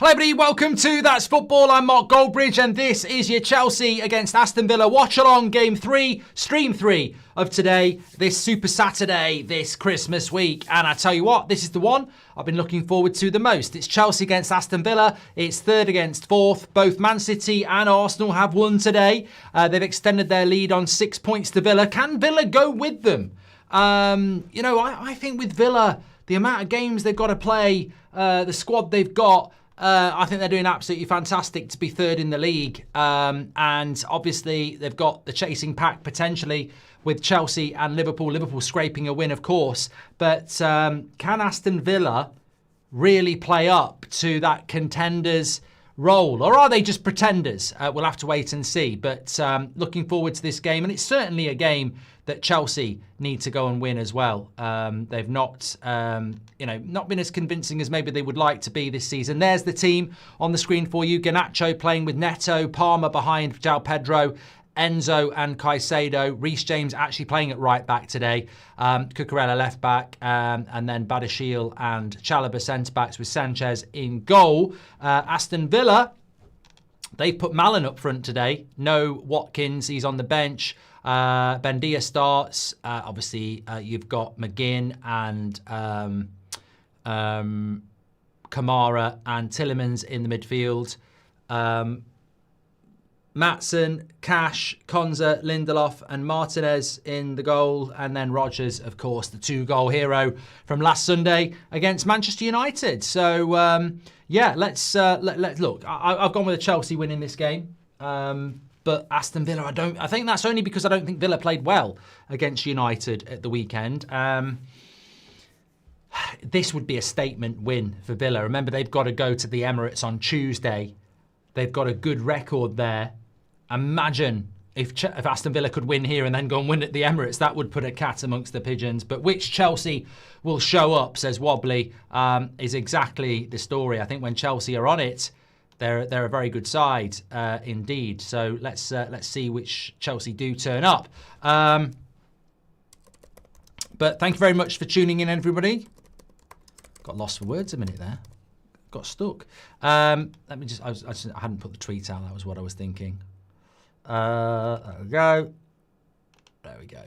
Hello everybody, welcome to That's Football. I'm Mark Goldbridge and this is your Chelsea against Aston Villa Watchalong Game 3, Stream 3 of today, this Super Saturday, this Christmas week. And I tell you what, this is the one I've been looking forward to the most. It's Chelsea against Aston Villa. It's third against fourth. Both Man City and Arsenal have won today. They've extended their lead on 6 points to Villa. Can Villa go with them? I think with Villa, the amount of games they've got to play, the squad they've got, I think they're doing absolutely fantastic to be third in the league. And obviously, they've got the chasing pack potentially with Chelsea and Liverpool. Liverpool scraping a win, of course. But can Aston Villa really play up to that contenders role? Or are they just pretenders? We'll have to wait and see. But looking forward to this game. And it's certainly a game that Chelsea need to go and win as well. They've not been as convincing as maybe they would like to be this season. There's the team on the screen for you. Garnacho playing with Neto, Palmer behind João Pedro, Enzo and Caicedo. Reece James actually playing at right back today. Cucurella left back, and then Badiashile and Chalobah centre backs with Sanchez in goal. Aston Villa, they've put Malen up front today. No Watkins, he's on the bench. Bendia starts. Obviously, you've got McGinn and Kamara and Tielemans in the midfield. Maatsen, Cash, Konza, Lindelof and Martinez in the goal. And then Rodgers, of course, the 2-goal hero from last Sunday against Manchester United. So, let's look. I've gone with a Chelsea win in this game. But Aston Villa, I think that's only because I don't think Villa played well against United at the weekend. This would be a statement win for Villa. Remember, they've got to go to the Emirates on Tuesday. They've got a good record there. Imagine if Aston Villa could win here and then go and win at the Emirates. That would put a cat amongst the pigeons. But which Chelsea will show up, says Wobbly, is exactly the story. I think when Chelsea are on it, they're a very good side indeed. So let's see which Chelsea do turn up. But thank you very much for tuning in, everybody. Got lost for words a minute there. Got stuck. Let me just. I hadn't put the tweet out. That was what I was thinking. There we go. There we go.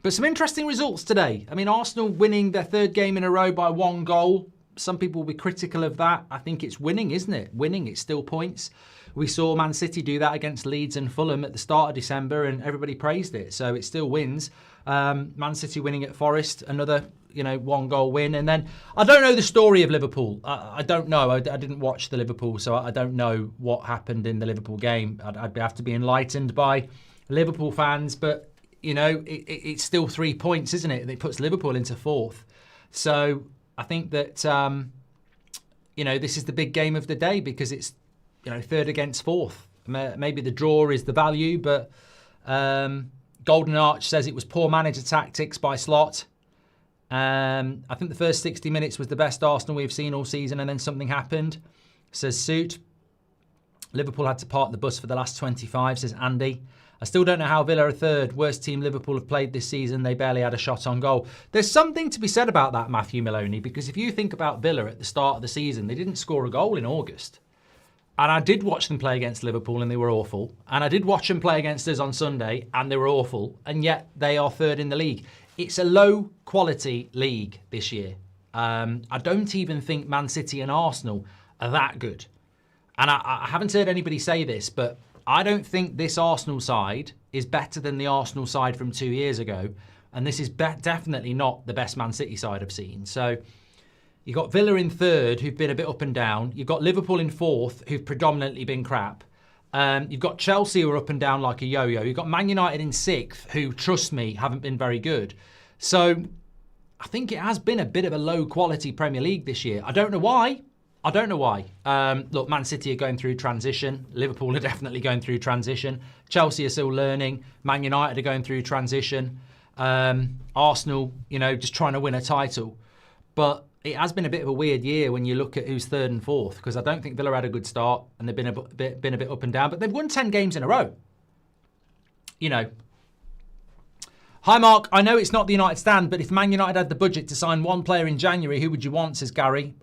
But some interesting results today. I mean, Arsenal winning their third game in a row by 1 goal. Some people will be critical of that. I think it's winning, isn't it? Winning, it's still points. We saw Man City do that against Leeds and Fulham at the start of December, and everybody praised it. So it still wins. Man City winning at Forest, another 1-goal win. And then I don't know the story of Liverpool. I don't know. I didn't watch the Liverpool, so I don't know what happened in the Liverpool game. I'd have to be enlightened by Liverpool fans. But, it's still 3 points, isn't it? It puts Liverpool into fourth. So I think that, this is the big game of the day because it's, third against fourth. Maybe the draw is the value, but Golden Arch says it was poor manager tactics by Slot. I think the first 60 minutes was the best Arsenal we've seen all season, and then something happened, says Suit. Liverpool had to park the bus for the last 25, says Andy. I still don't know how Villa are third. Worst team Liverpool have played this season. They barely had a shot on goal. There's something to be said about that, Matthew Maloney, because if you think about Villa at the start of the season, they didn't score a goal in August. And I did watch them play against Liverpool and they were awful. And I did watch them play against us on Sunday and they were awful. And yet they are third in the league. It's a low quality league this year. I don't even think Man City and Arsenal are that good. And I haven't heard anybody say this, but I don't think this Arsenal side is better than the Arsenal side from 2 years ago. And this is definitely not the best Man City side I've seen. So you've got Villa in third, who've been a bit up and down. You've got Liverpool in fourth, who've predominantly been crap. You've got Chelsea, who are up and down like a yo-yo. You've got Man United in sixth, who, trust me, haven't been very good. So I think it has been a bit of a low-quality Premier League this year. I don't know why. Look, Man City are going through transition. Liverpool are definitely going through transition. Chelsea are still learning. Man United are going through transition. Arsenal, just trying to win a title. But it has been a bit of a weird year when you look at who's third and fourth, because I don't think Villa had a good start and they've been a bit up and down. But they've won 10 games in a row. Hi, Mark. I know it's not the United stand, but if Man United had the budget to sign one player in January, who would you want, says Gary?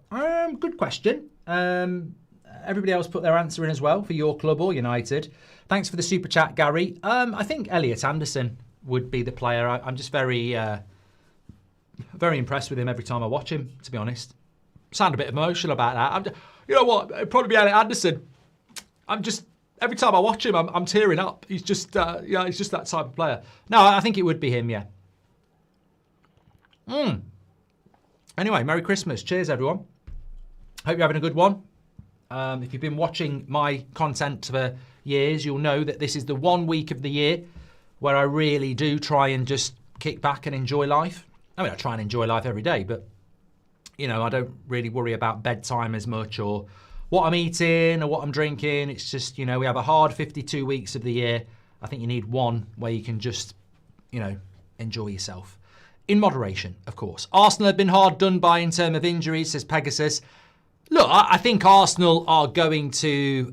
Good question. Everybody else put their answer in as well for your club or United. Thanks for the super chat, Gary. I think Elliot Anderson would be the player. I'm just very impressed with him every time I watch him, to be honest. Sound a bit emotional about that. You know what? It'd probably be Elliot Anderson. Every time I watch him, I'm tearing up. He's just, he's just that type of player. No, I think it would be him, yeah. Anyway, Merry Christmas. Cheers, everyone. Hope you're having a good one. If you've been watching my content for years, you'll know that this is the 1 week of the year where I really do try and just kick back and enjoy life. I mean, I try and enjoy life every day, but, I don't really worry about bedtime as much or what I'm eating or what I'm drinking. It's just, we have a hard 52 weeks of the year. I think you need one where you can just, enjoy yourself. In moderation, of course. Arsenal have been hard done by in terms of injuries, says Pegasus. Look, I think Arsenal are going to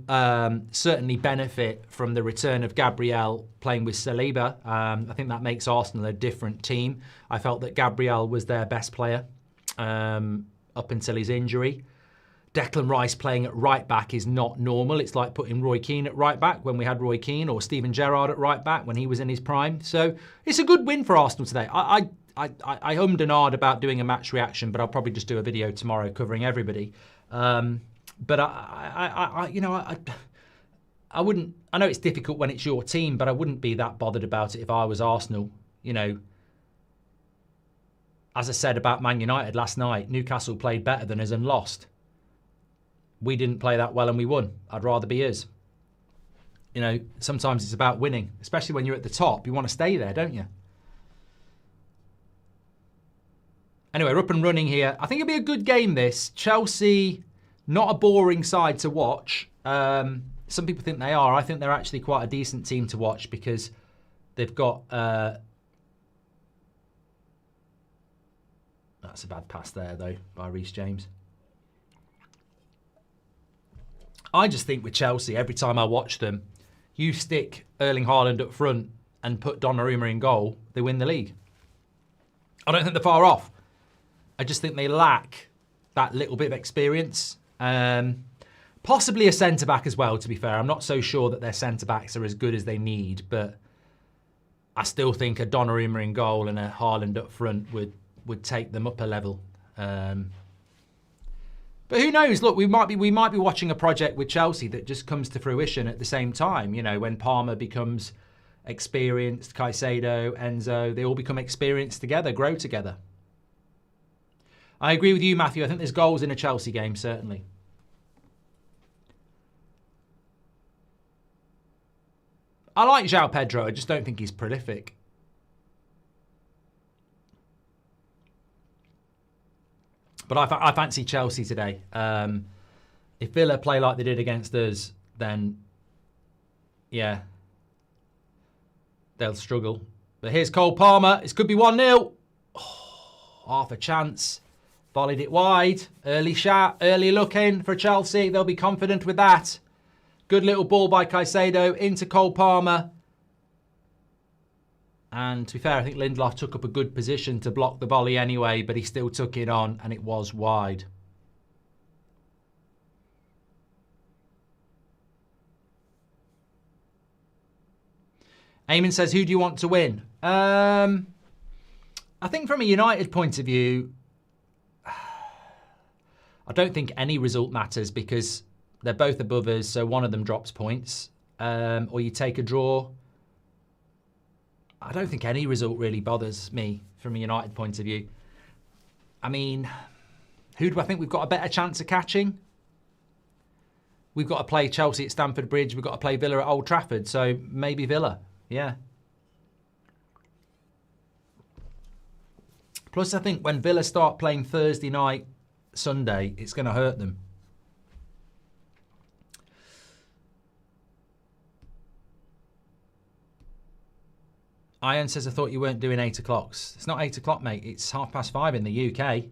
certainly benefit from the return of Gabriel playing with Saliba. I think that makes Arsenal a different team. I felt that Gabriel was their best player up until his injury. Declan Rice playing at right back is not normal. It's like putting Roy Keane at right back when we had Roy Keane, or Steven Gerrard at right back when he was in his prime. So it's a good win for Arsenal today. I hummed and hawed about doing a match reaction, but I'll probably just do a video tomorrow covering everybody. But I wouldn't. I know it's difficult when it's your team, but I wouldn't be that bothered about it if I was Arsenal. As I said about Man United last night, Newcastle played better than us and lost. We didn't play that well and we won. I'd rather be us. Sometimes it's about winning, especially when you're at the top. You want to stay there, don't you? Anyway, we're up and running here. I think it'll be a good game, this. Chelsea, not a boring side to watch. Some people think they are. I think they're actually quite a decent team to watch because they've got... That's a bad pass there, though, by Reece James. I just think with Chelsea, every time I watch them, you stick Erling Haaland up front and put Donnarumma in goal, they win the league. I don't think they're far off. I just think they lack that little bit of experience. Possibly a centre-back as well, to be fair. I'm not so sure that their centre-backs are as good as they need, but I still think a Donnarumma in goal and a Haaland up front would take them up a level. But who knows? Look, we might be watching a project with Chelsea that just comes to fruition at the same time. When Palmer becomes experienced, Caicedo, Enzo, they all become experienced together, grow together. I agree with you, Matthew. I think there's goals in a Chelsea game, certainly. I like João Pedro. I just don't think he's prolific. But I fancy Chelsea today. If Villa play like they did against us, then, yeah, they'll struggle. But here's Cole Palmer. It could be 1-0. Oh, half a chance. Volleyed it wide. Early shot. Early look in for Chelsea. They'll be confident with that. Good little ball by Caicedo into Cole Palmer. And to be fair, I think Lindelof took up a good position to block the volley anyway, but he still took it on and it was wide. Eamon says, who do you want to win? I think from a United point of view, I don't think any result matters because they're both above us, so one of them drops points. Or you take a draw. I don't think any result really bothers me from a United point of view. I mean, who do I think we've got a better chance of catching? We've got to play Chelsea at Stamford Bridge. We've got to play Villa at Old Trafford. So maybe Villa. Yeah. Plus, I think when Villa start playing Thursday night, Sunday, it's going to hurt them. Iron says, I thought you weren't doing 8 o'clock. It's not 8 o'clock, mate. It's 5:30 in the UK.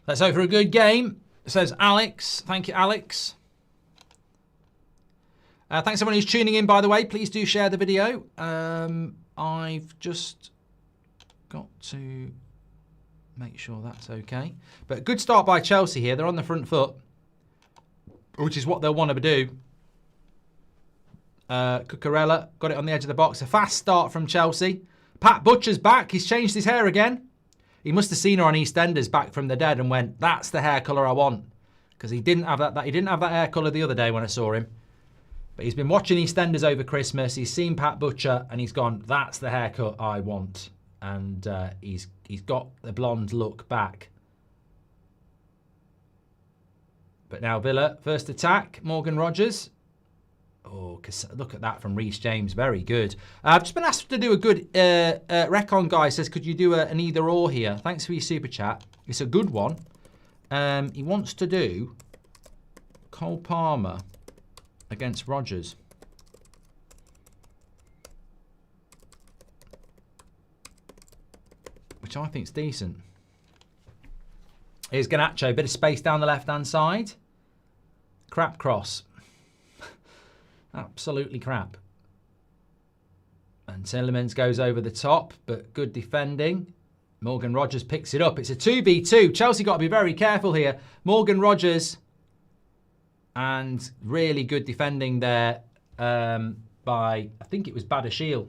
Let's hope for a good game, says Alex. Thank you, Alex. Thanks everyone who's tuning in, by the way. Please do share the video. I've just got to make sure that's okay. But good start by Chelsea here. They're on the front foot, which is what they'll want to do. Cucurella got it on the edge of the box. A fast start from Chelsea. Pat Butcher's back. He's changed his hair again. He must have seen her on EastEnders back from the dead and went, that's the hair colour I want. Because he didn't have that. He didn't have that hair colour the other day when I saw him. But he's been watching EastEnders over Christmas. He's seen Pat Butcher and he's gone, that's the haircut I want. And he's got the blonde look back. But now Villa, first attack, Morgan Rogers. Oh, look at that from Reece James. Very good. I've just been asked to do a good... Recon guy says, could you do an either or here? Thanks for your super chat. It's a good one. He wants to do Cole Palmer against Rogers. Which I think is decent. Here's Garnacho. Bit of space down the left-hand side. Crap cross. Absolutely crap. And Tillemans goes over the top, but good defending. Morgan Rogers picks it up. It's a 2v2. Chelsea got to be very careful here. Morgan Rogers and really good defending there by, I think it was Badashil.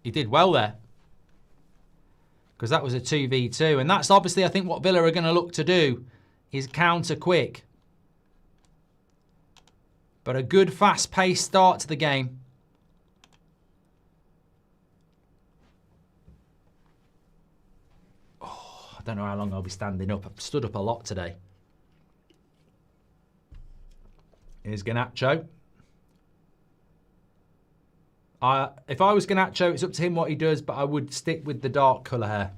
He did well there. Because that was a 2v2. And that's obviously, I think, what Villa are going to look to do is counter quick. But a good fast-paced start to the game. Oh, I don't know how long I'll be standing up. I've stood up a lot today. Here's Garnacho. If I was Garnacho, it's up to him what he does, but I would stick with the dark colour hair.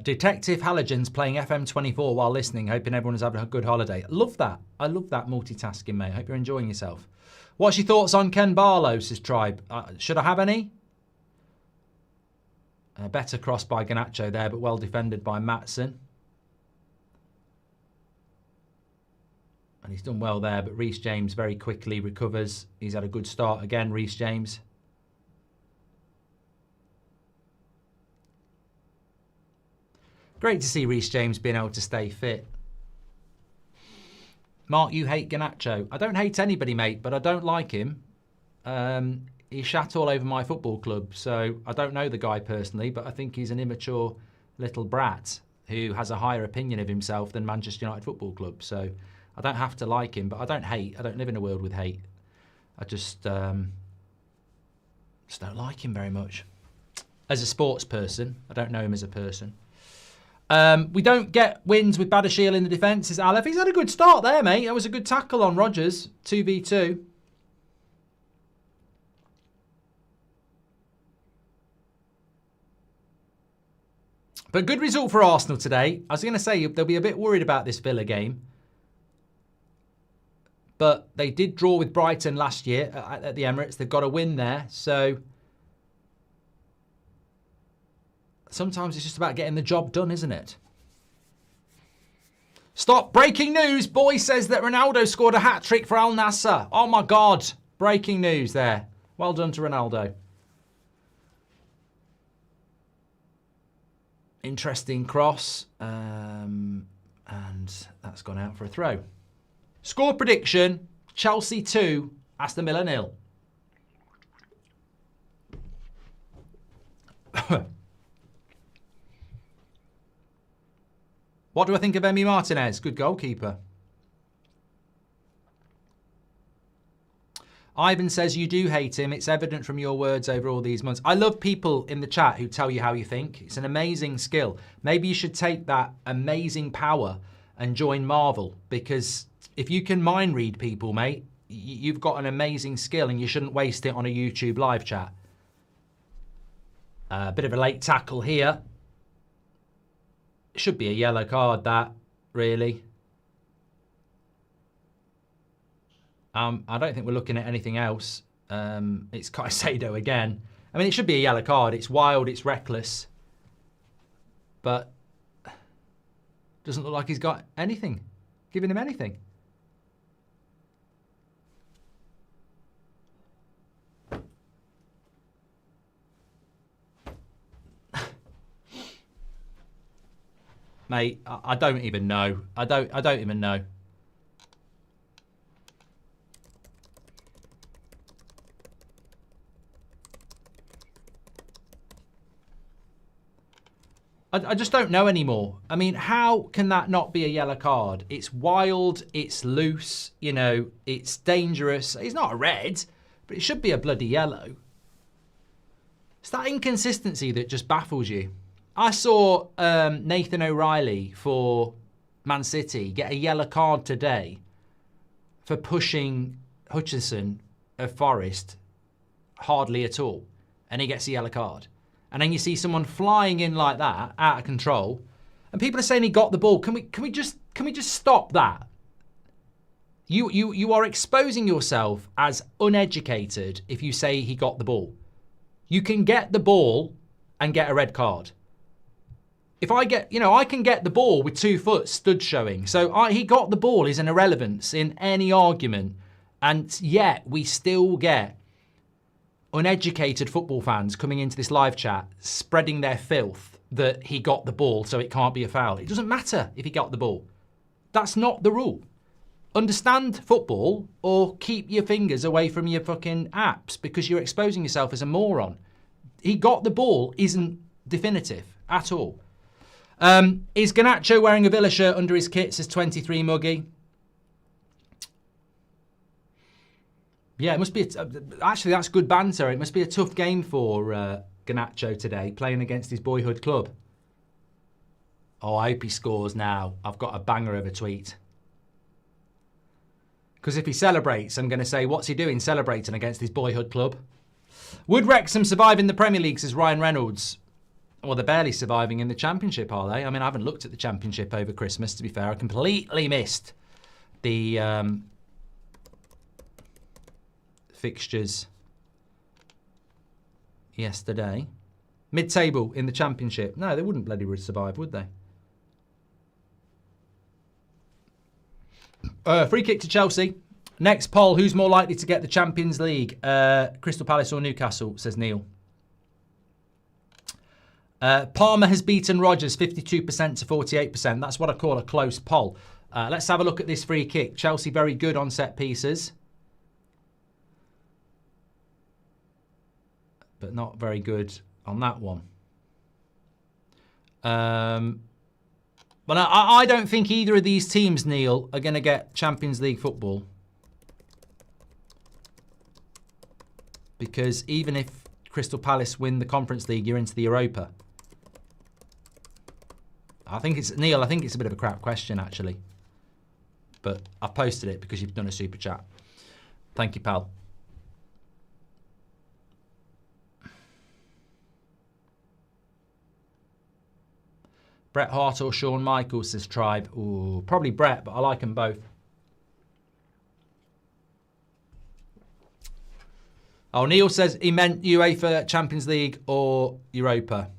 Detective Halogen's playing FM24 while listening, hoping everyone is having a good holiday. Love that. I love that multitasking, mate. Hope you're enjoying yourself. What's your thoughts on Ken Barlow, says Tribe? Should I have any? Better cross by Garnacho there, but well defended by Maatsen. And he's done well there, but Reece James very quickly recovers. He's had a good start again, Reece James. Great to see Reece James being able to stay fit. Mark, you hate Garnacho. I don't hate anybody, mate, but I don't like him. He shat all over my football club, so I don't know the guy personally, but I think he's an immature little brat who has a higher opinion of himself than Manchester United Football Club. So I don't have to like him, but I don't hate. I don't live in a world with hate. I just don't like him very much. As a sports person, I don't know him as a person. We don't get wins with Badashil in the defence, says Aleph. He's had a good start there, mate. That was a good tackle on Rogers. 2v2. But good result for Arsenal today. I was going to say they'll be a bit worried about this Villa game. But they did draw with Brighton last year at the Emirates. They've got a win there. So sometimes it's just about getting the job done, isn't it? Stop. Breaking news. Boy says that Ronaldo scored a hat-trick for Al Nassr. Oh, my God. Breaking news there. Well done to Ronaldo. Interesting cross. And that's gone out for a throw. Score prediction. Chelsea 2, Aston Villa 0. What do I think of Emi Martinez? Good goalkeeper. Ivan says you do hate him. It's evident from your words over all these months. I love people in the chat who tell you how you think. It's an amazing skill. Maybe you should take that amazing power and join Marvel, because if you can mind read people, mate, you've got an amazing skill and you shouldn't waste it on a YouTube live chat. A bit of a late tackle here. Should be a yellow card, that, really. I don't think we're looking at anything else. It's Caicedo again. I mean, it should be a yellow card. It's wild, it's reckless. But doesn't look like he's got anything. Giving him anything. Mate, I don't even know. I don't even know. I just don't know anymore. I mean, how can that not be a yellow card? It's wild, it's loose, you know, it's dangerous. It's not a red, but it should be a bloody yellow. It's that inconsistency that just baffles you. I saw Nathan O'Reilly for Man City get a yellow card today for pushing Hutchinson of Forest hardly at all. And he gets a yellow card. And then you see someone flying in like that, out of control, and people are saying he got the ball. Can we just stop that? You are exposing yourself as uneducated if you say he got the ball. You can get the ball and get a red card. If I get, I can get the ball with 2 foot stud showing. So he got the ball is an irrelevance in any argument. And yet we still get uneducated football fans coming into this live chat, spreading their filth that he got the ball so it can't be a foul. It doesn't matter if he got the ball. That's not the rule. Understand football or keep your fingers away from your fucking apps because you're exposing yourself as a moron. He got the ball isn't definitive at all. Is Garnacho wearing a Villa shirt under his kit, says 23 Muggy? Yeah, it must be. Actually, that's good banter. It must be a tough game for Garnacho today, playing against his boyhood club. Oh, I hope he scores now. I've got a banger of a tweet. Because if he celebrates, I'm going to say, what's he doing celebrating against his boyhood club? Would Wrexham survive in the Premier League, says Ryan Reynolds? Well, they're barely surviving in the Championship, are they? I mean, I haven't looked at the Championship over Christmas, to be fair. I completely missed the fixtures yesterday. Mid-table in the Championship. No, they wouldn't bloody survive, would they? Free kick to Chelsea. Next poll, who's more likely to get the Champions League? Crystal Palace or Newcastle, says Neil. Palmer has beaten Rodgers 52% to 48%. That's what I call a close poll. Let's have a look at this free kick. Chelsea very good on set pieces, but not very good on that one. But I don't think either of these teams, Neil, are going to get Champions League football. Because even if Crystal Palace win the Conference League, you're into the Europa. I think it's a bit of a crap question, actually. But I've posted it because you've done a super chat. Thank you, pal. Bret Hart or Shawn Michaels, says Tribe. Ooh, probably Bret, but I like them both. Oh, Neil says he meant UEFA Champions League or Europa.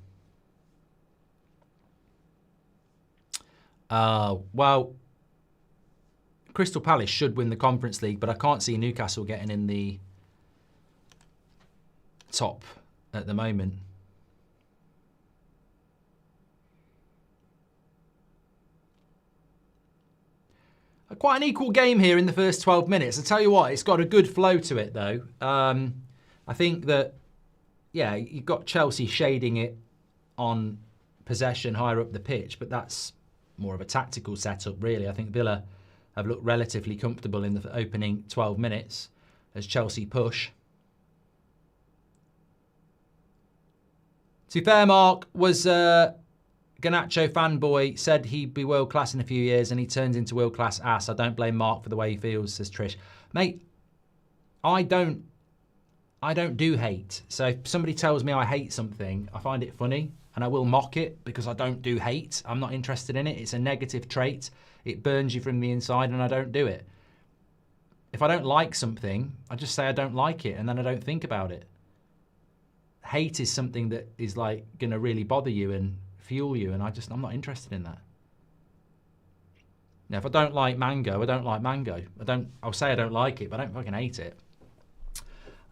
Well, Crystal Palace should win the Conference League, but I can't see Newcastle getting in the top at the moment. Quite an equal game here in the first 12 minutes. I tell you what, it's got a good flow to it, though. I think that, yeah, you've got Chelsea shading it on possession higher up the pitch, but that's more of a tactical setup, really. I think Villa have looked relatively comfortable in the opening 12 minutes as Chelsea push. To be fair, Mark was Garnacho fanboy, said he'd be world class in a few years and he turns into world class ass. I don't blame Mark for the way he feels, says Trish. Mate, I don't do hate. So if somebody tells me I hate something, I find it funny and I will mock it because I don't do hate. I'm not interested in it. It's a negative trait. It burns you from the inside and I don't do it. If I don't like something, I just say I don't like it and then I don't think about it. Hate is something that is like going to really bother you and fuel you, and I'm not interested in that. Now, if I don't like mango, I don't like mango. I'll say I don't like it, but I don't fucking hate it.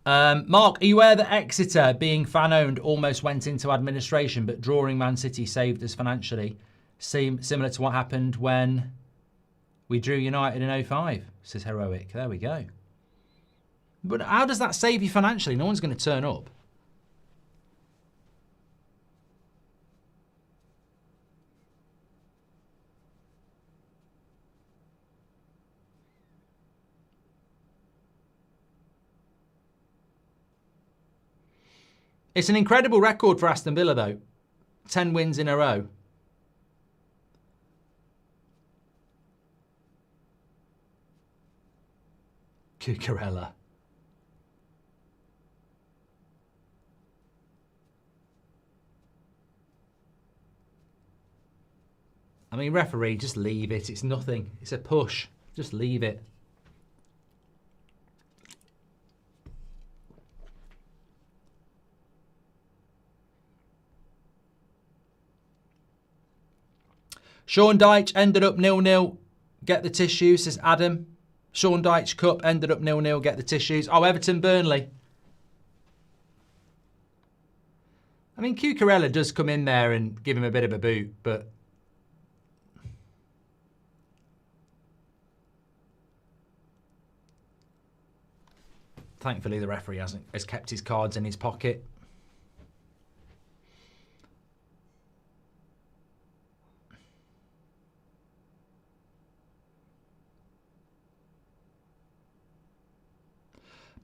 Mark, are you aware that Exeter, being fan-owned, almost went into administration, but drawing Man City saved us financially? Similar to what happened when we drew United in 05, says Heroic. There we go. But how does that save you financially? No one's going to turn up. It's an incredible record for Aston Villa, though. 10 wins in a row. Cucurella. I mean, referee, just leave it. It's nothing. It's a push. Just leave it. Sean Dyche ended up 0-0. Get the tissue, says Adam. Sean Dyche Cup ended up 0-0. Get the tissues. Oh, Everton Burnley. I mean, Cucurella does come in there and give him a bit of a boot, but thankfully the referee has kept his cards in his pocket.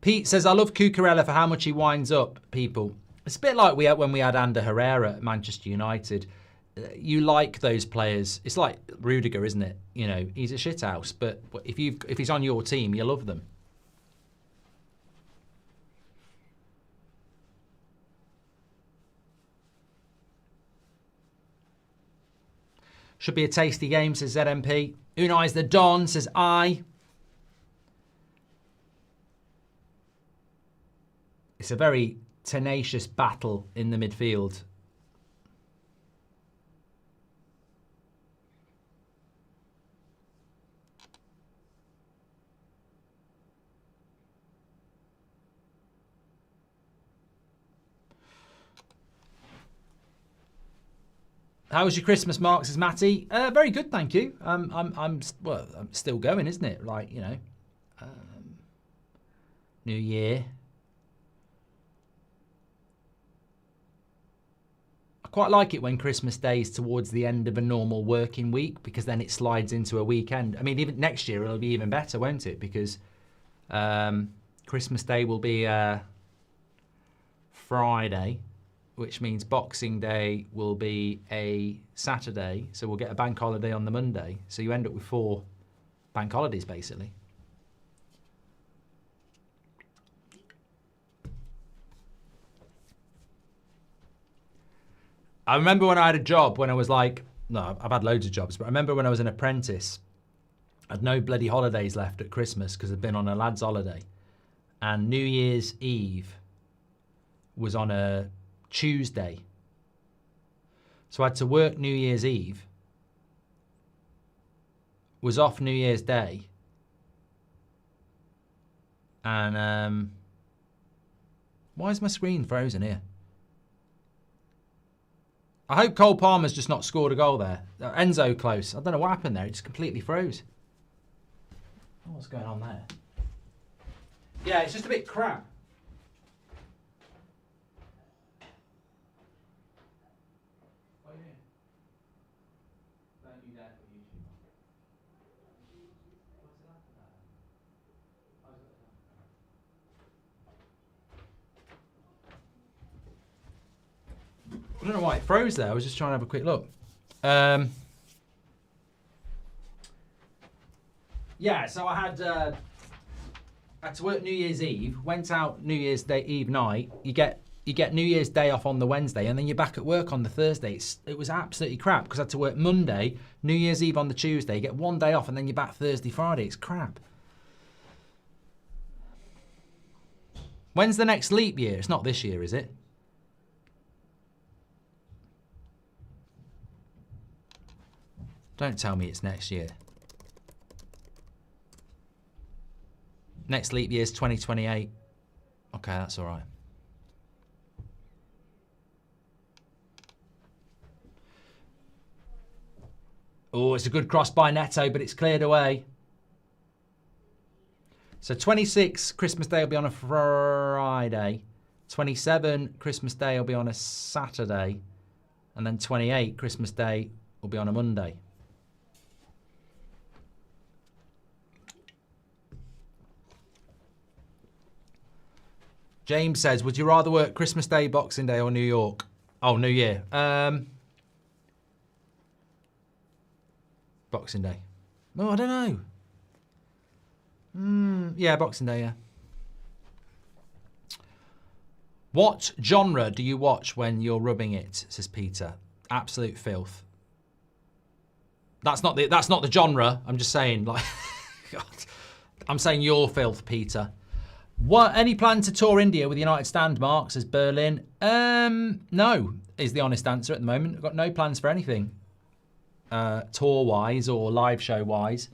Pete says, I love Cucurella for how much he winds up people. It's a bit like when we had Ander Herrera at Manchester United. You like those players. It's like Rudiger, isn't it? You know, he's a shithouse, but if he's on your team, you love them. Should be a tasty game, says ZMP. Unai's the Don, says I. It's a very tenacious battle in the midfield. How was your Christmas, Mark? Says Matty. Very good, thank you. I'm still going, isn't it? Like, you know, New Year. I quite like it when Christmas Day is towards the end of a normal working week because then it slides into a weekend. I mean, even next year it'll be even better, won't it? Because Christmas Day will be Friday, which means Boxing Day will be a Saturday. So we'll get a bank holiday on the Monday. So you end up with 4 bank holidays, basically. I remember when I had a job when I was like, no, I've had loads of jobs, but I remember when I was an apprentice, I had no bloody holidays left at Christmas because I'd been on a lad's holiday. And New Year's Eve was on a Tuesday. So I had to work New Year's Eve, was off New Year's Day, and why is my screen frozen here? I hope Cole Palmer's just not scored a goal there. Enzo close. I don't know what happened there. It just completely froze. What's going on there? Yeah, it's just a bit crap. I don't know why it froze there. I was just trying to have a quick look. Yeah, so I had to work New Year's Eve. Went out New Year's Day Eve night. You get New Year's Day off on the Wednesday, and then you're back at work on the Thursday. It was absolutely crap because I had to work Monday, New Year's Eve on the Tuesday. You get 1 day off, and then you're back Thursday, Friday. It's crap. When's the next leap year? It's not this year, is it? Don't tell me it's next year. Next leap year is 2028. Okay, that's all right. Oh, it's a good cross by Neto, but it's cleared away. So 26, Christmas Day will be on a Friday. 27, Christmas Day will be on a Saturday. And then 28, Christmas Day will be on a Monday. James says, would you rather work Christmas Day, Boxing Day, or New York? Oh, New Year. Boxing Day. No, I don't know. Yeah, Boxing Day, yeah. What genre do you watch when you're rubbing it, says Peter. Absolute filth. That's not the genre. I'm just saying, like, God. I'm saying your filth, Peter. What? Any plan to tour India with United Stand, Mark, says Berlin? No, is the honest answer at the moment. I've got no plans for anything, tour-wise or live show-wise.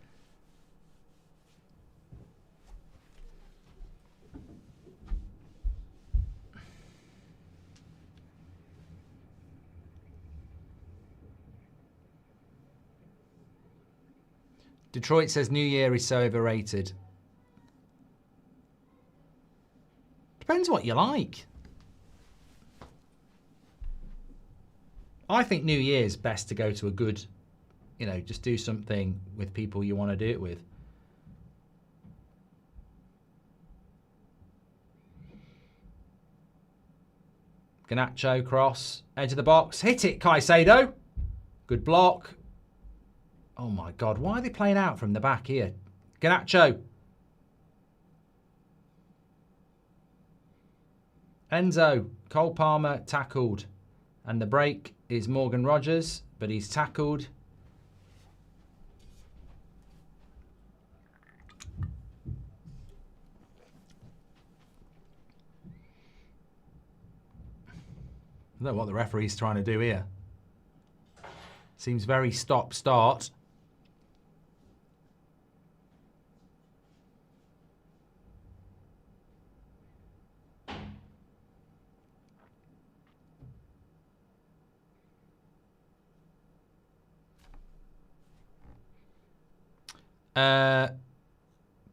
Detroit says New Year is so overrated. Depends what you like. I think New Year's best to go to a good, you know, just do something with people you want to do it with. Garnacho cross, edge of the box. Hit it, Caicedo. Good block. Oh my God, why are they playing out from the back here? Garnacho. Enzo, Cole Palmer tackled. And the break is Morgan Rogers, but he's tackled. I don't know what the referee's trying to do here. Seems very stop-start.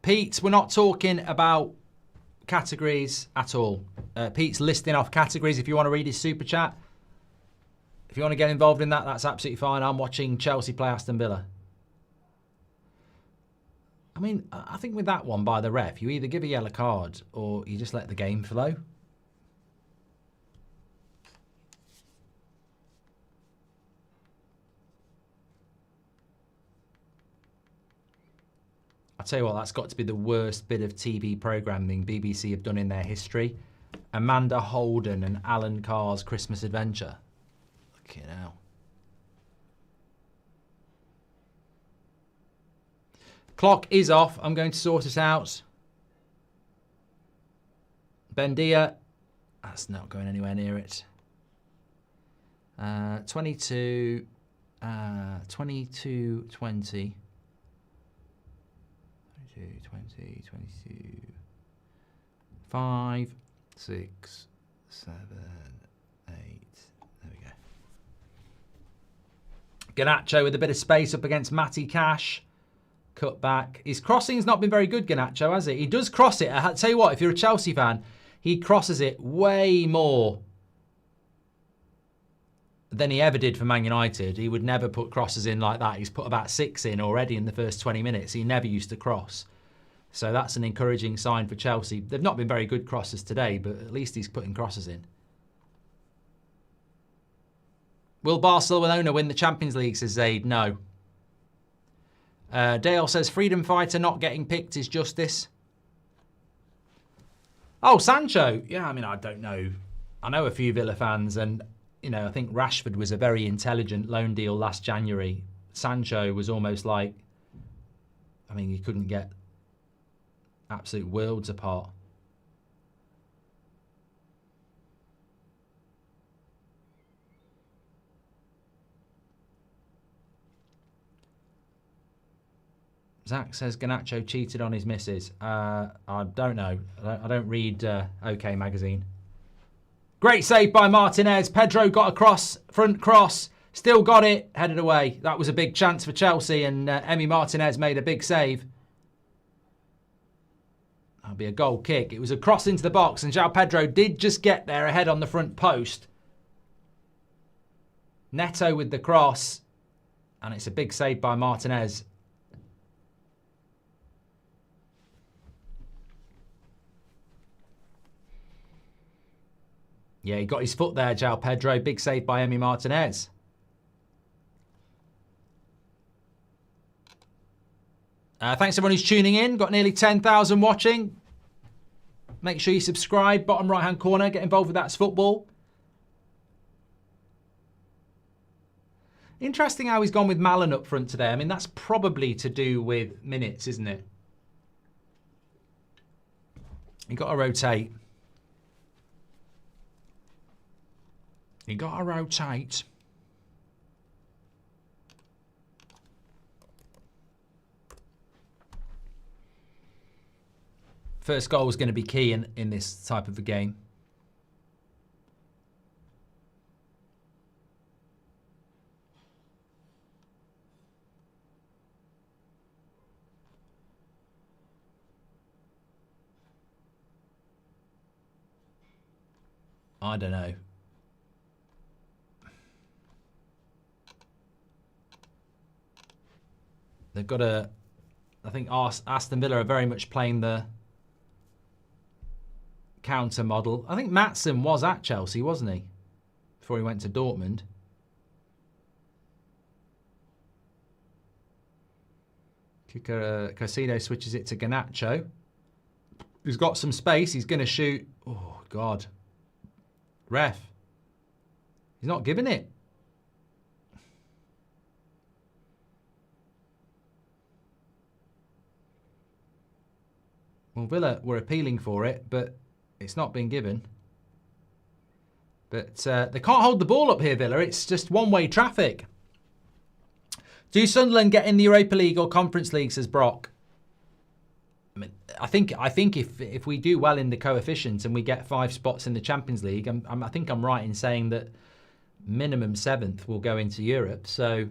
Pete, we're not talking about categories at all. Pete's listing off categories. If you want to read his super chat, if you want to get involved in that, that's absolutely fine. I'm watching Chelsea play Aston Villa. I mean, I think with that one by the ref, you either give a yellow card or you just let the game flow. I'll tell you what, that's got to be the worst bit of TV programming BBC have done in their history. Amanda Holden and Alan Carr's Christmas Adventure. Fucking hell. Clock is off. I'm going to sort it out. Bendia. That's not going anywhere near it. 22, 22, 20. 20, 22, 5, 6, 7, 8. There we go. Garnacho with a bit of space up against Matty Cash. Cut back. His crossing's not been very good, Garnacho, has it? He does cross it. I tell you what, if you're a Chelsea fan, he crosses it way more than he ever did for Man United. He would never put crosses in like that. He's put about 6 in already in the first 20 minutes. He never used to cross. So that's an encouraging sign for Chelsea. They've not been very good crosses today, but at least he's putting crosses in. Will Barcelona win the Champions League, says Zaid? No. Dale says, freedom fighter not getting picked is justice. Oh, Sancho. Yeah, I mean, I don't know. I know a few Villa fans, and, you know, I think Rashford was a very intelligent loan deal last January. Sancho was almost like, I mean, you couldn't get absolute worlds apart. Zach says Garnacho cheated on his missus. I don't know. I don't read OK Magazine. Great save by Martinez. Pedro got across, front cross. Still got it, headed away. That was a big chance for Chelsea, and Emi Martinez made a big save. That'll be a goal kick. It was a cross into the box, and João Pedro did just get there ahead on the front post. Neto with the cross, and it's a big save by Martinez. Yeah, he got his foot there, João Pedro. Big save by Emi Martinez. Thanks everyone who's tuning in. Got nearly 10,000 watching. Make sure you subscribe. Bottom right-hand corner. Get involved with That's Football. Interesting how he's gone with Malen up front today. I mean, that's probably to do with minutes, isn't it? You got to rotate. You got to rotate. First goal was going to be key in this type of a game. I don't know. They've got a... I think Aston Villa are very much playing the counter model. I think Maatsen was at Chelsea, wasn't he? Before he went to Dortmund. Caicedo switches it to Garnacho. He's got some space. He's going to shoot. Oh, God. Ref. He's not giving it. Well, Villa were appealing for it, but it's not been given. But they can't hold the ball up here, Villa. It's just one-way traffic. Do Sunderland get in the Europa League or Conference League, says Brock? I mean, I think if we do well in the coefficient and we get 5 spots in the Champions League, I think I'm right in saying that minimum 7th will go into Europe. So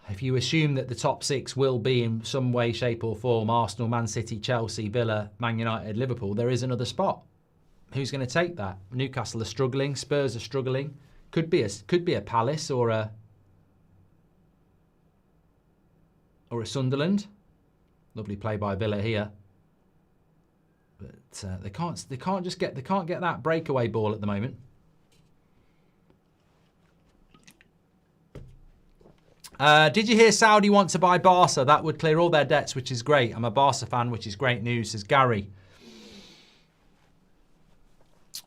if you assume that the top 6 will be in some way, shape or form, Arsenal, Man City, Chelsea, Villa, Man United, Liverpool, there is another spot. Who's going to take that? Newcastle are struggling. Spurs are struggling. Could be a Palace or a Sunderland. Lovely play by Villa here. But they can't get that breakaway ball at the moment. Did you hear Saudi want to buy Barca? That would clear all their debts, which is great. I'm a Barca fan, which is great news, says Gary.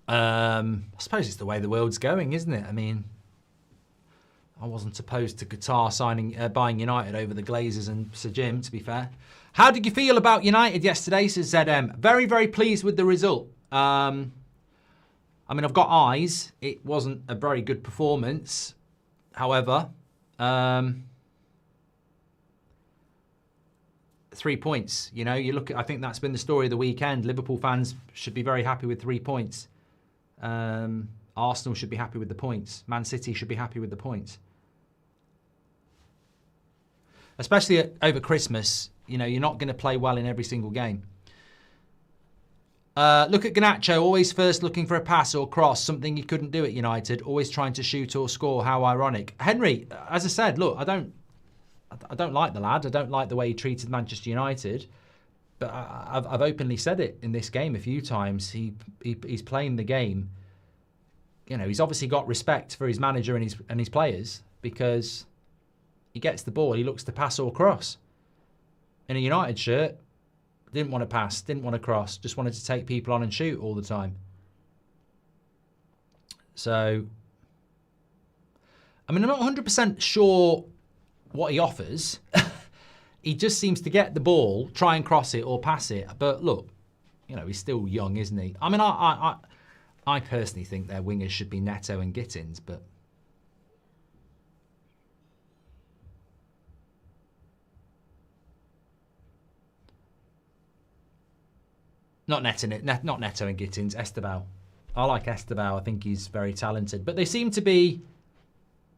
I suppose it's the way the world's going, isn't it? I mean, I wasn't opposed to Qatar buying United over the Glazers and Sir Jim, to be fair. How did you feel about United yesterday, says ZM? Very, very pleased with the result. I mean, I've got eyes. It wasn't a very good performance. However, 3 points. You know, you look at, I think that's been the story of the weekend. Liverpool fans should be very happy with 3 points. Arsenal should be happy with the points. Man City should be happy with the points. Especially over Christmas, you know, you're not going to play well in every single game. Look at Garnacho, always first looking for a pass or cross, something he couldn't do at United, always trying to shoot or score. How ironic. Henry, as I said, look, I don't like the lad. I don't like the way he treated Manchester United. But I've openly said it in this game a few times. He's playing the game. You know, he's obviously got respect for his manager and his players because he gets the ball, he looks to pass or cross. In a United shirt, didn't want to pass, didn't want to cross, just wanted to take people on and shoot all the time. So, I mean, I'm not 100% sure what he offers. He just seems to get the ball, try and cross it or pass it. But look, you know, he's still young, isn't he? I mean, I personally think their wingers should be Neto and Gittins, but not Neto and Gittins, Esteban. I like Esteban. I think he's very talented. But they seem to be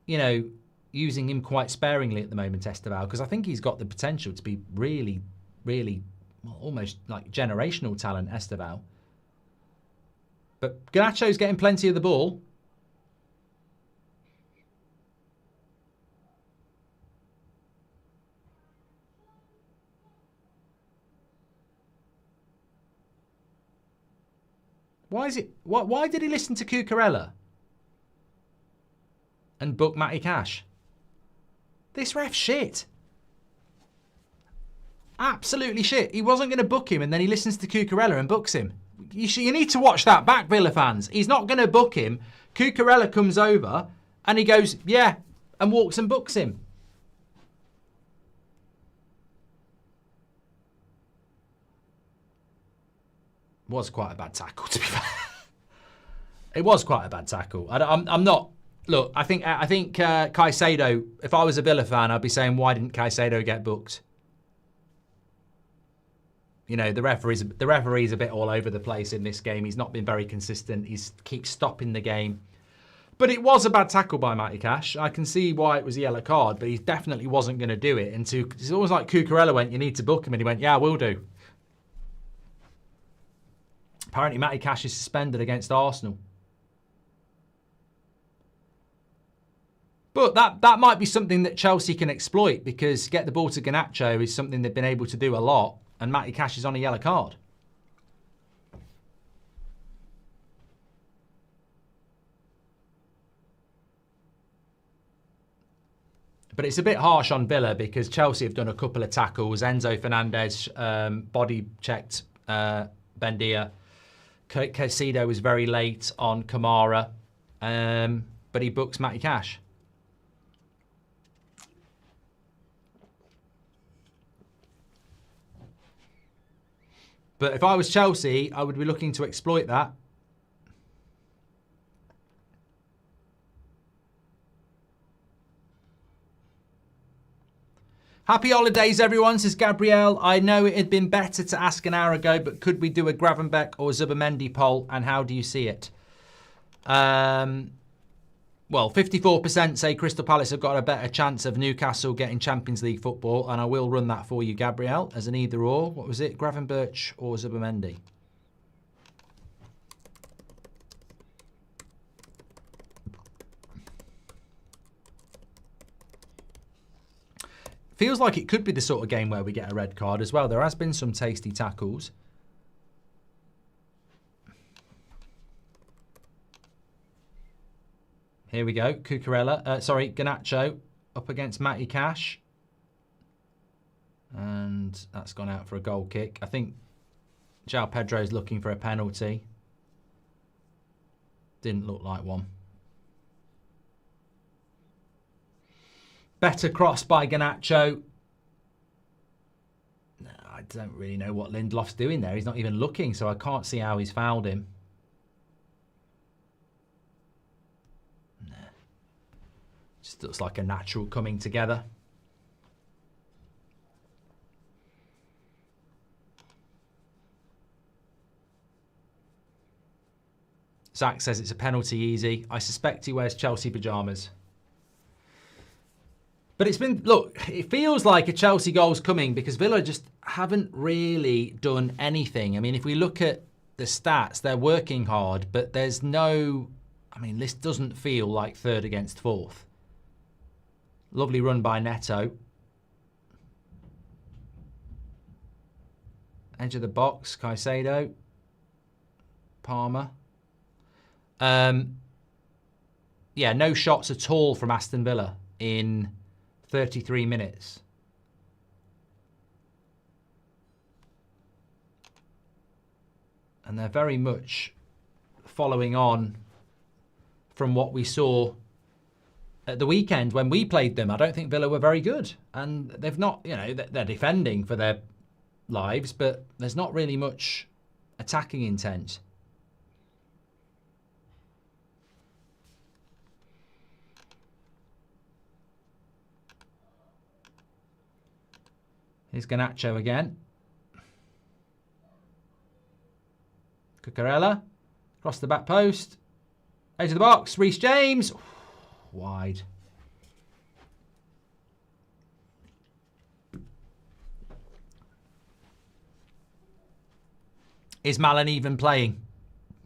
you know, using him quite sparingly at the moment, Esteval, because I think he's got the potential to be really, really, well, almost like generational talent, Esteval. But Garnacho's getting plenty of the ball. Why is it? Why did he listen to Cucurella and book Matty Cash? This ref's shit. Absolutely shit. He wasn't going to book him, and then he listens to Cucurella and books him. You need to watch that back, Villa fans. He's not going to book him. Cucurella comes over, and he goes, yeah, and walks and books him. Was quite a bad tackle, to be fair. It was quite a bad tackle. I'm not. Look, I think Caicedo. If I was a Villa fan, I'd be saying, why didn't Caicedo get booked? You know, the referee's a bit all over the place in this game. He's not been very consistent. He keeps stopping the game. But it was a bad tackle by Matty Cash. I can see why it was a yellow card, but he definitely wasn't going to do it. And it's almost like Cucurella went, you need to book him, and he went, yeah, I will do. Apparently, Matty Cash is suspended against Arsenal. But that might be something that Chelsea can exploit, because get the ball to Garnacho is something they've been able to do a lot, and Matty Cash is on a yellow card. But it's a bit harsh on Villa because Chelsea have done a couple of tackles. Enzo Fernandez body checked Bendia. Caicedo was very late on Kamara, but he books Matty Cash. But if I was Chelsea, I would be looking to exploit that. Happy holidays, everyone, says Gabrielle. I know it had been better to ask an hour ago, but could we do a Gravenbeck or Zubamendi poll, and how do you see it? Well, 54% say Crystal Palace have got a better chance of Newcastle getting Champions League football, and I will run that for you, Gabrielle, as an either or. What was it? Gravenberch or Zubamendi? Feels like it could be the sort of game where we get a red card as well. There has been some tasty tackles. Here we go. Garnacho up against Matty Cash. And that's gone out for a goal kick. I think João Pedro's looking for a penalty. Didn't look like one. Better cross by Garnacho. No, I don't really know what Lindelof's doing there. He's not even looking, so I can't see how he's fouled him. No. Just looks like a natural coming together. Zach says it's a penalty easy. I suspect he wears Chelsea pyjamas. But it's been, look, it feels like a Chelsea goal's coming because Villa just haven't really done anything. I mean, if we look at the stats, they're working hard, but there's no, I mean, this doesn't feel like third against fourth. Lovely run by Neto. Edge of the box, Caicedo. Palmer. Yeah, no shots at all from Aston Villa in 33 minutes. And they're very much following on from what we saw at the weekend when we played them. I don't think Villa were very good. And they've not, you know, they're defending for their lives, but there's not really much attacking intent. Here's Garnacho again. Cucurella. Across the back post. Edge of the box. Reece James. Wide. Is Malin even playing?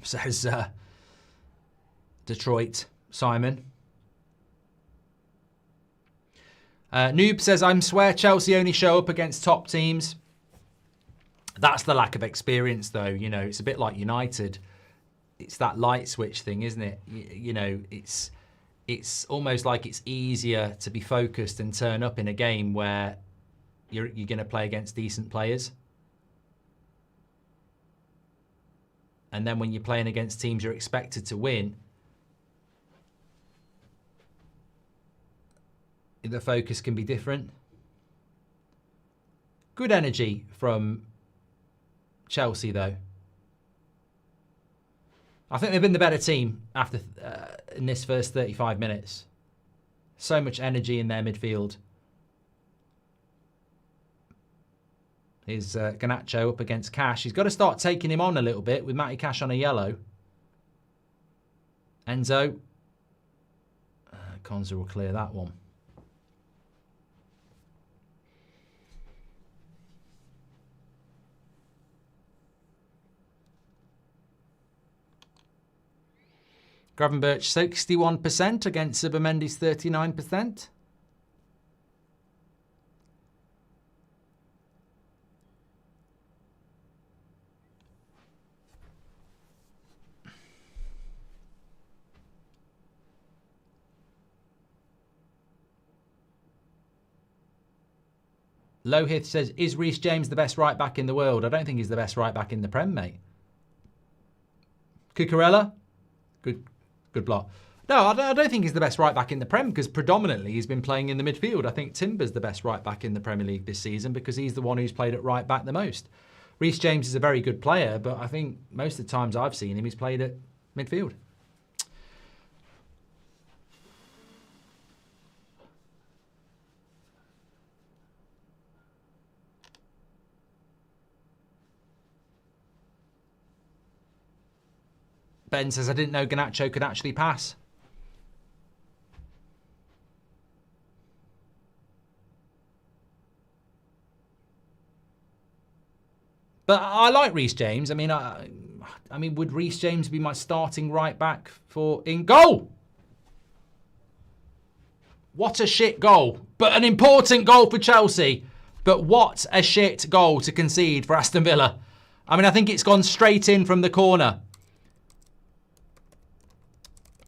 Says Detroit Simon. Noob says, I swear Chelsea only show up against top teams. That's the lack of experience, though. You know, it's a bit like United. It's that light switch thing, isn't it? You know, it's almost like it's easier to be focused and turn up in a game where you're going to play against decent players. And then when you're playing against teams you're expected to win, the focus can be different. Good energy from Chelsea, though. I think they've been the better team after in this first 35 minutes. So much energy in their midfield. Is Garnacho up against Cash. He's got to start taking him on a little bit with Matty Cash on a yellow. Enzo. Konza will clear that one. Gravenberch 61% against Zubimendi's 39%. Lohith says, is Reece James the best right back in the world? I don't think he's the best right back in the Prem, mate. Cucurella? Good block. No, I don't think he's the best right back in the Prem because predominantly he's been playing in the midfield. I think Timber's the best right back in the Premier League this season because he's the one who's played at right back the most. Reece James is a very good player, but I think most of the times I've seen him, he's played at midfield. Ben says, I didn't know Garnacho could actually pass. But I like Reece James. I mean, would Reece James be my starting right back for in goal? What a shit goal. But an important goal for Chelsea. But what a shit goal to concede for Aston Villa. I mean, I think it's gone straight in from the corner.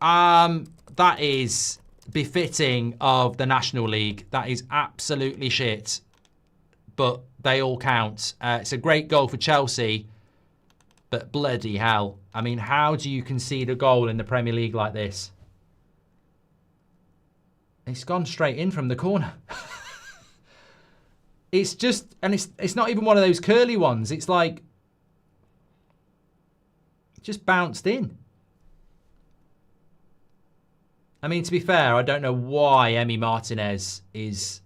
That is befitting of the National League. That is absolutely shit. But they all count. It's a great goal for Chelsea. But bloody hell. I mean, how do you concede a goal in the Premier League like this? It's gone straight in from the corner. It's just, and it's not even one of those curly ones. It's like, it just bounced in. I mean, to be fair, I don't know why Emi Martinez is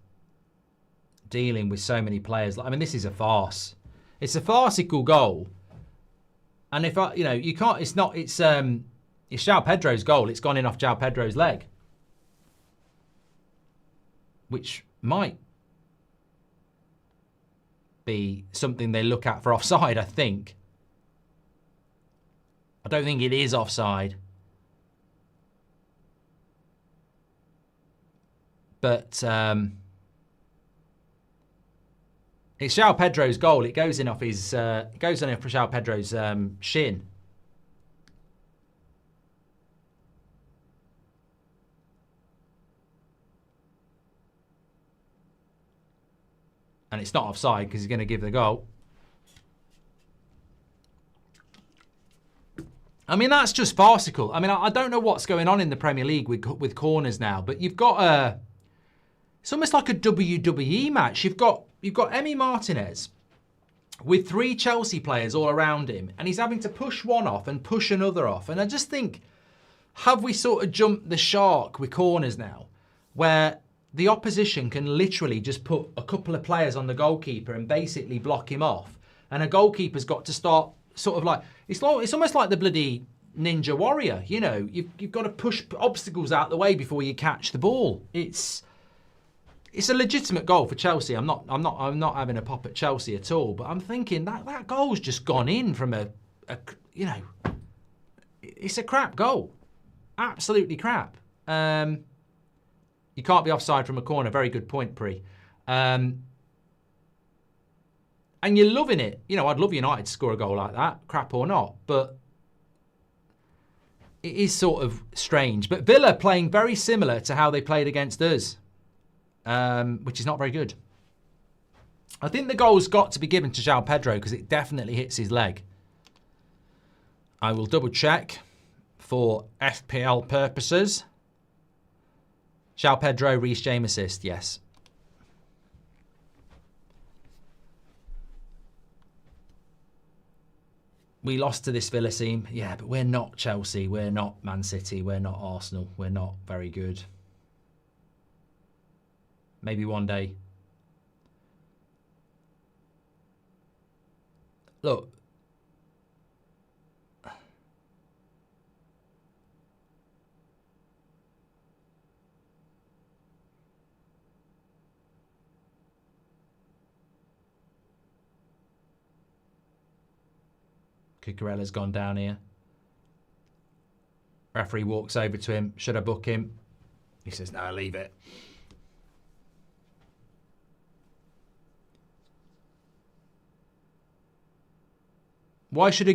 dealing with so many players. I mean, this is a farce. It's a farcical goal. And if I, you can't, it's João Pedro's goal. It's gone in off João Pedro's leg. Which might be something they look at for offside, I think. I don't think it is offside. But it's João Pedro's goal. It goes in off his. It goes in off João Pedro's shin. And it's not offside because he's going to give the goal. I mean, that's just farcical. I mean, I don't know what's going on in the Premier League with corners now, but you've got a. It's almost like a WWE match. You've got Emi Martinez with 3 Chelsea players all around him, and he's having to push one off and push another off. And I just think, have we sort of jumped the shark with corners now, where the opposition can literally just put a couple of players on the goalkeeper and basically block him off, and a goalkeeper's got to start sort of like it's almost like the bloody Ninja Warrior. You've got to push obstacles out the way before you catch the ball. it's a legitimate goal for Chelsea. I'm not having a pop at Chelsea at all. But I'm thinking that goal's just gone in from a you know, it's a crap goal, absolutely crap. You can't be offside from a corner. Very good point, Pre. And you're loving it. You know, I'd love United to score a goal like that, crap or not. But it is sort of strange. But Villa playing very similar to how they played against us, which is not very good. I think the goal's got to be given to João Pedro because it definitely hits his leg. I will double check for FPL purposes. João Pedro, Reece James assist, yes. We lost to this Villa team. Yeah, but we're not Chelsea. We're not Man City. We're not Arsenal. We're not very good. Maybe one day. Look. Cucurella's gone down here. Referee walks over to him. Should I book him? He says, no, leave it. Why should a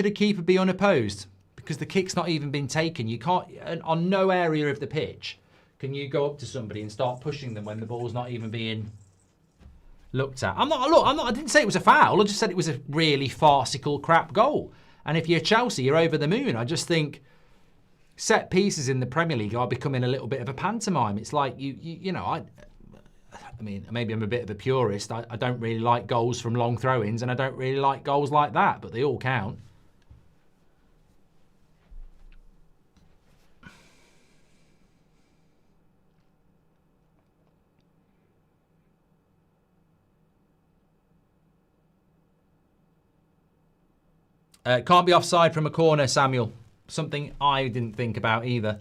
keeper be unopposed? Because the kick's not even been taken. You can't, on no area of the pitch, can you go up to somebody and start pushing them when the ball's not even being looked at. I didn't say it was a foul. I just said it was a really farcical crap goal. And if you're Chelsea, you're over the moon. I just think set pieces in the Premier League are becoming a little bit of a pantomime. It's like, you know, I mean, maybe I'm a bit of a purist. I don't really like goals from long throw-ins, and I don't really like goals like that, but they all count. Can't be offside from a corner, Samuel. Something I didn't think about either.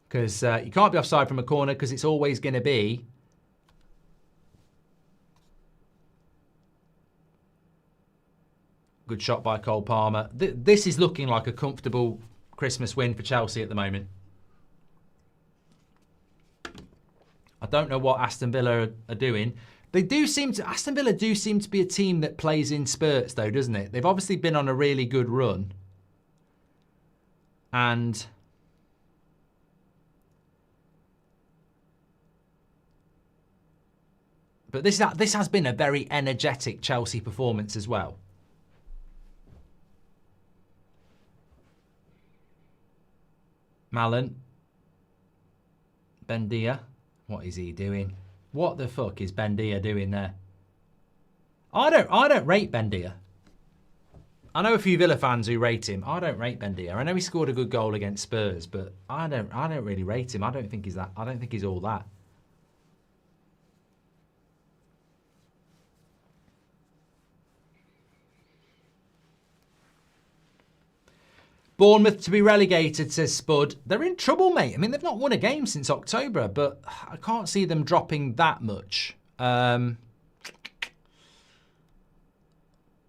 Because you can't be offside from a corner because it's always going to be good shot by Cole Palmer. This is looking like a comfortable Christmas win for Chelsea at the moment. I don't know what Aston Villa are doing. Aston Villa do seem to be a team that plays in spurts though, doesn't it? They've obviously been on a really good run. But this has been a very energetic Chelsea performance as well. Malen. Bendia. What is he doing? What the fuck is Bendia doing there? I don't rate Bendia. I know a few Villa fans who rate him. I don't rate Bendia. I know he scored a good goal against Spurs, but I don't really rate him. I don't think he's all that. Bournemouth to be relegated, says Spud. They're in trouble, mate. I mean, they've not won a game since October, but I can't see them dropping that much.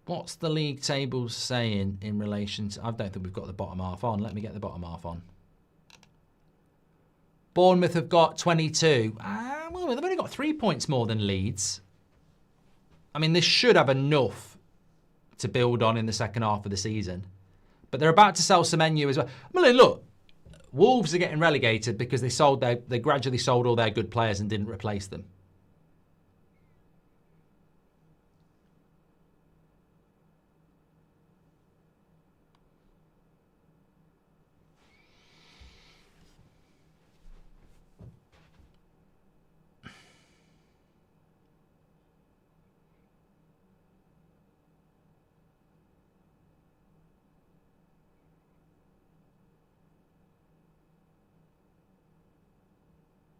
What's the league table saying in relation to... I don't think we've got the bottom half on. Let me get the bottom half on. Bournemouth have got 22. Well, they've only got 3 points more than Leeds. I mean, this should have enough to build on in the second half of the season. But they're about to sell Semenyo as well. Well, look, Wolves are getting relegated because they gradually sold all their good players and didn't replace them.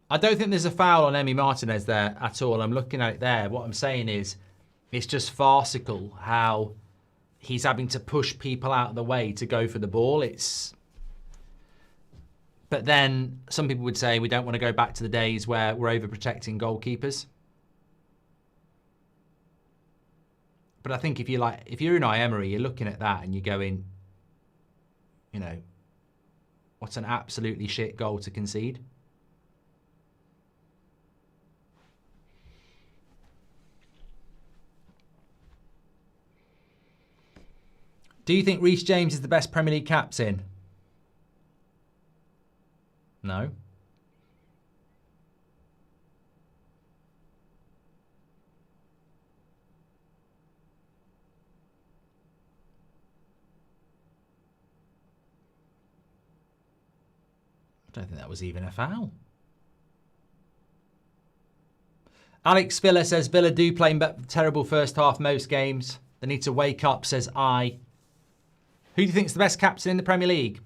I don't think there's a foul on Emi Martinez there at all. I'm looking at it there. What I'm saying is it's just farcical how he's having to push people out of the way to go for the ball. But then some people would say we don't want to go back to the days where we're overprotecting goalkeepers. But I think if you're Unai Emery, you're looking at that and you're going, you know, what's an absolutely shit goal to concede? Do you think Reece James is the best Premier League captain? No. I don't think that was even a foul. Alex Villa says Villa do play terrible first half most games. They need to wake up, says I. Who do you think is the best captain in the Premier League?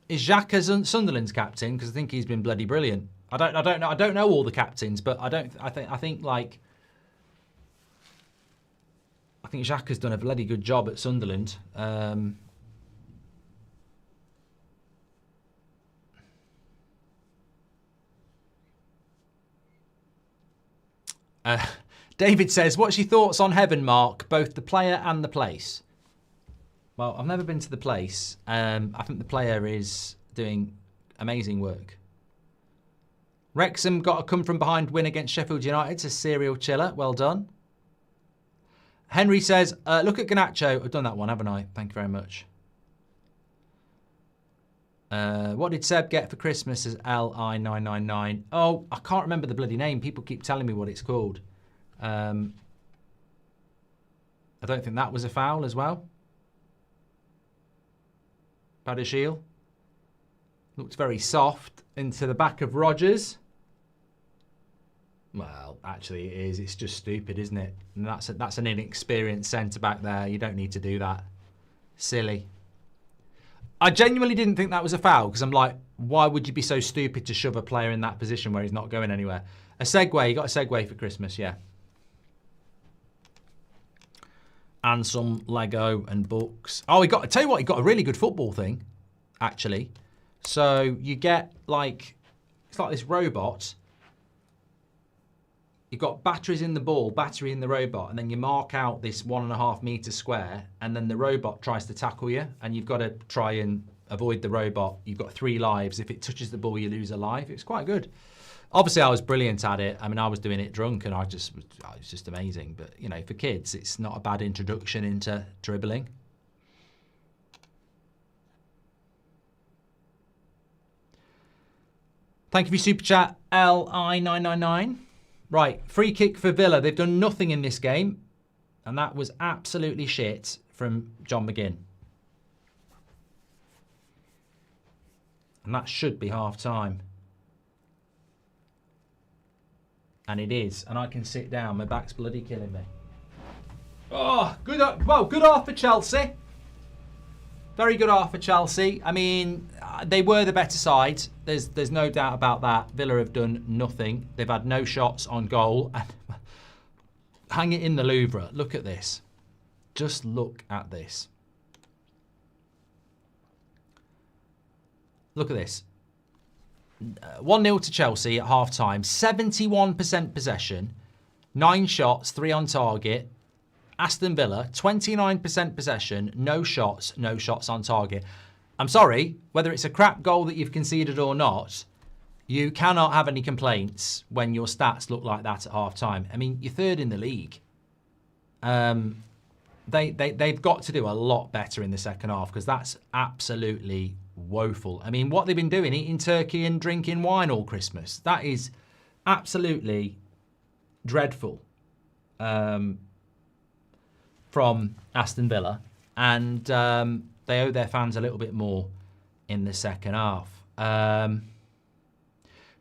Is Xhaka Sunderland's captain? Because I think he's been bloody brilliant. I don't know all the captains, but I think Xhaka's done a bloody good job at Sunderland. David says, what's your thoughts on Heaven, Mark? Both the player and the place. Well, I've never been to the place. I think the player is doing amazing work. Wrexham got a come-from-behind win against Sheffield United. It's a serial chiller. Well done. Henry says, look at Garnacho. I've done that one, haven't I? Thank you very much. What did Seb get for Christmas as LI999? Oh, I can't remember the bloody name. People keep telling me what it's called. I don't think that was a foul as well. Badashil. Looked very soft into the back of Rodgers. Well, actually it is. It's just stupid, isn't it? And that's an inexperienced centre-back there. You don't need to do that. Silly. I genuinely didn't think that was a foul because I'm like, why would you be so stupid to shove a player in that position where he's not going anywhere? A Segway. You got a Segway for Christmas, yeah. And some Lego and books. Oh, I tell you what, he got a really good football thing, actually. So you get like, it's like this robot. You've got batteries in the ball, battery in the robot, and then you mark out this 1.5 metre square, and then the robot tries to tackle you, and you've got to try and avoid the robot. You've got 3 lives. If it touches the ball, you lose a life. It's quite good. Obviously, I was brilliant at it. I mean, I was doing it drunk, and it was just amazing. But, you know, for kids, it's not a bad introduction into dribbling. Thank you for your super chat, LI999. Right, free kick for Villa. They've done nothing in this game, and that was absolutely shit from John McGinn. And that should be half-time. And it is. And I can sit down. My back's bloody killing me. Oh, good. Well, good half for Chelsea. Very good half for Chelsea. I mean, they were the better side. There's no doubt about that. Villa have done nothing. They've had no shots on goal. And hang it in the Louvre. Look at this. Just look at this. Look at this. 1-0 to Chelsea at half-time. 71% possession. 9 shots, 3 on target. Aston Villa, 29% possession. No shots on target. I'm sorry, whether it's a crap goal that you've conceded or not, you cannot have any complaints when your stats look like that at half-time. I mean, you're third in the league. They've got to do a lot better in the second half because that's absolutely woeful. I mean, what they've been doing, eating turkey and drinking wine all Christmas, that is absolutely dreadful from Aston Villa. And they owe their fans a little bit more in the second half.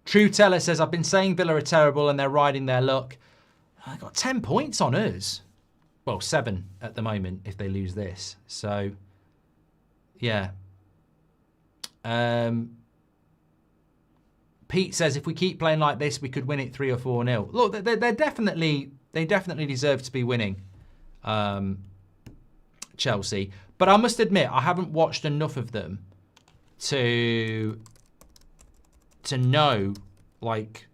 True Teller says, I've been saying Villa are terrible and they're riding their luck. I got 10 points on us. Well, 7 at the moment if they lose this. So, yeah. Pete says if we keep playing like this, we could win it 3 or 4-0. Look, they definitely deserve to be winning, Chelsea. But I must admit, I haven't watched enough of them to to know, like,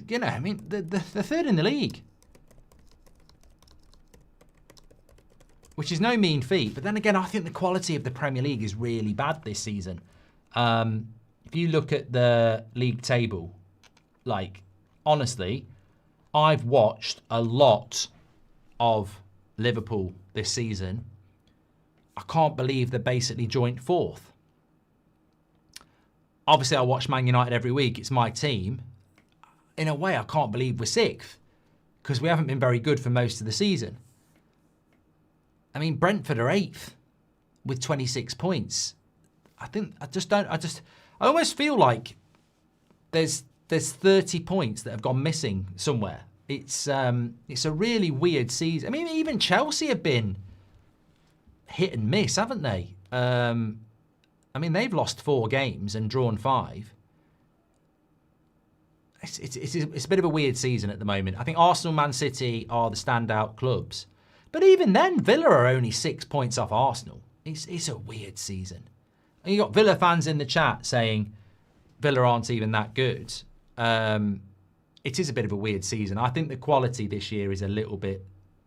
you know, I mean, they're third in the league. Which is no mean feat. But then again, I think the quality of the Premier League is really bad this season. If you look at the league table, like, honestly, I've watched a lot of Liverpool this season. I can't believe they're basically joint fourth. Obviously, I watch Man United every week. It's my team. In a way, I can't believe we're sixth because we haven't been very good for most of the season. I mean, Brentford are 8th with 26 points. I almost feel like there's 30 points that have gone missing somewhere. It's a really weird season. I mean, even Chelsea have been hit and miss, haven't they? I mean, they've lost 4 games and drawn 5. It's a bit of a weird season at the moment. I think Arsenal, Man City are the standout clubs. But even then, Villa are only 6 points off Arsenal. It's a weird season. And you got Villa fans in the chat saying Villa aren't even that good. It is a bit of a weird season. I think the quality this year is a little bit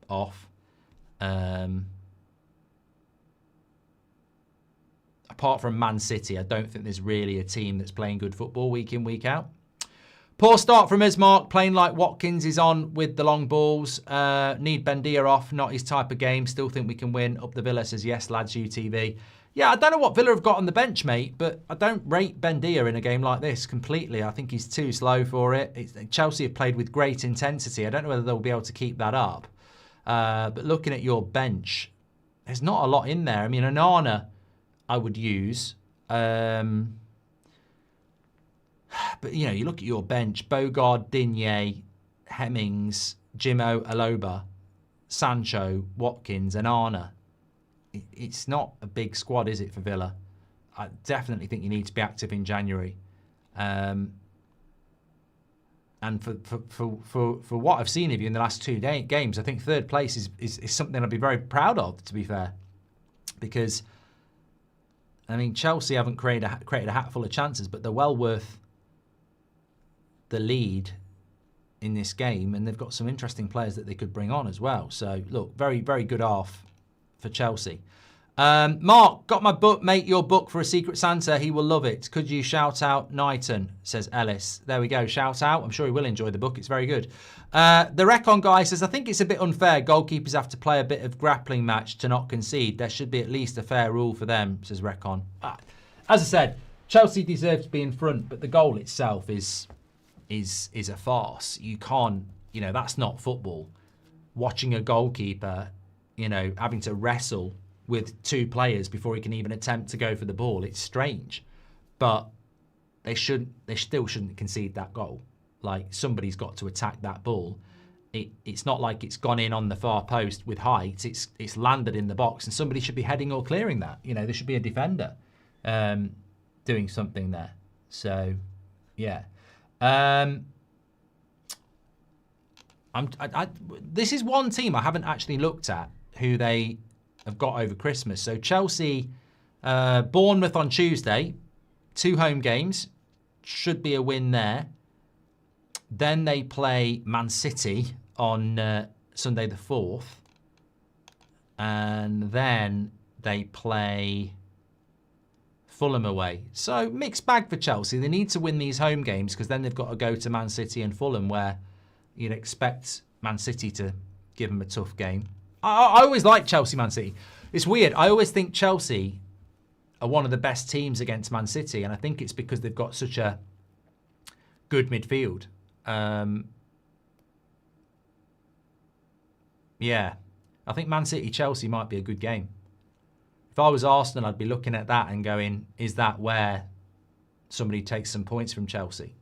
off. Apart from Man City, I don't think there's really a team that's playing good football week in, week out. Poor start from Ismark, playing like Watkins is on with the long balls. Need Bendia off, not his type of game. Still think we can win. Up the Villa says, yes, lads, UTV. Yeah, I don't know what Villa have got on the bench, mate, but I don't rate Bendia in a game like this completely. I think he's too slow for it. Chelsea have played with great intensity. I don't know whether they'll be able to keep that up. But looking at your bench, there's not a lot in there. I mean, Onana, I would use. But, you know, you look at your bench, Bogard, Digne, Hemmings, Jimo, Aloba, Sancho, Watkins, and Arna. It's not a big squad, is it, for Villa? I definitely think you need to be active in January. And for what I've seen of you in the last 2 games, I think third place is something I'd be very proud of, to be fair. Because, I mean, Chelsea haven't created a hatful of chances, but they're well worth the lead in this game, and they've got some interesting players that they could bring on as well. So, look, very, very good half for Chelsea. Mark, got my book, mate, your book for a Secret Santa. He will love it. Could you shout out Knighton, says Ellis. There we go, shout out. I'm sure he will enjoy the book. It's very good. The Recon guy says, I think it's a bit unfair. Goalkeepers have to play a bit of grappling match to not concede. There should be at least a fair rule for them, says Recon. As I said, Chelsea deserve to be in front, but the goal itself is a farce. You can't, you know, that's not football. Watching a goalkeeper, you know, having to wrestle with 2 players before he can even attempt to go for the ball, it's strange. But they still shouldn't concede that goal. Like, somebody's got to attack that ball. It's not like it's gone in on the far post with height. It's landed in the box, and somebody should be heading or clearing that. You know, there should be a defender doing something there. So, yeah. This is one team I haven't actually looked at who they have got over Christmas. So Chelsea, Bournemouth on Tuesday, 2 home games, should be a win there. Then they play Man City on Sunday the 4th, and then they play Fulham away. So mixed bag for Chelsea. They need to win these home games because then they've got to go to Man City and Fulham, where you'd expect Man City to give them a tough game. I always like Chelsea, Man City. It's weird. I always think Chelsea are one of the best teams against Man City, and I think it's because they've got such a good midfield. Yeah, I think Man City-Chelsea might be a good game. If I was Arsenal, I'd be looking at that and going, is that where somebody takes some points from Chelsea,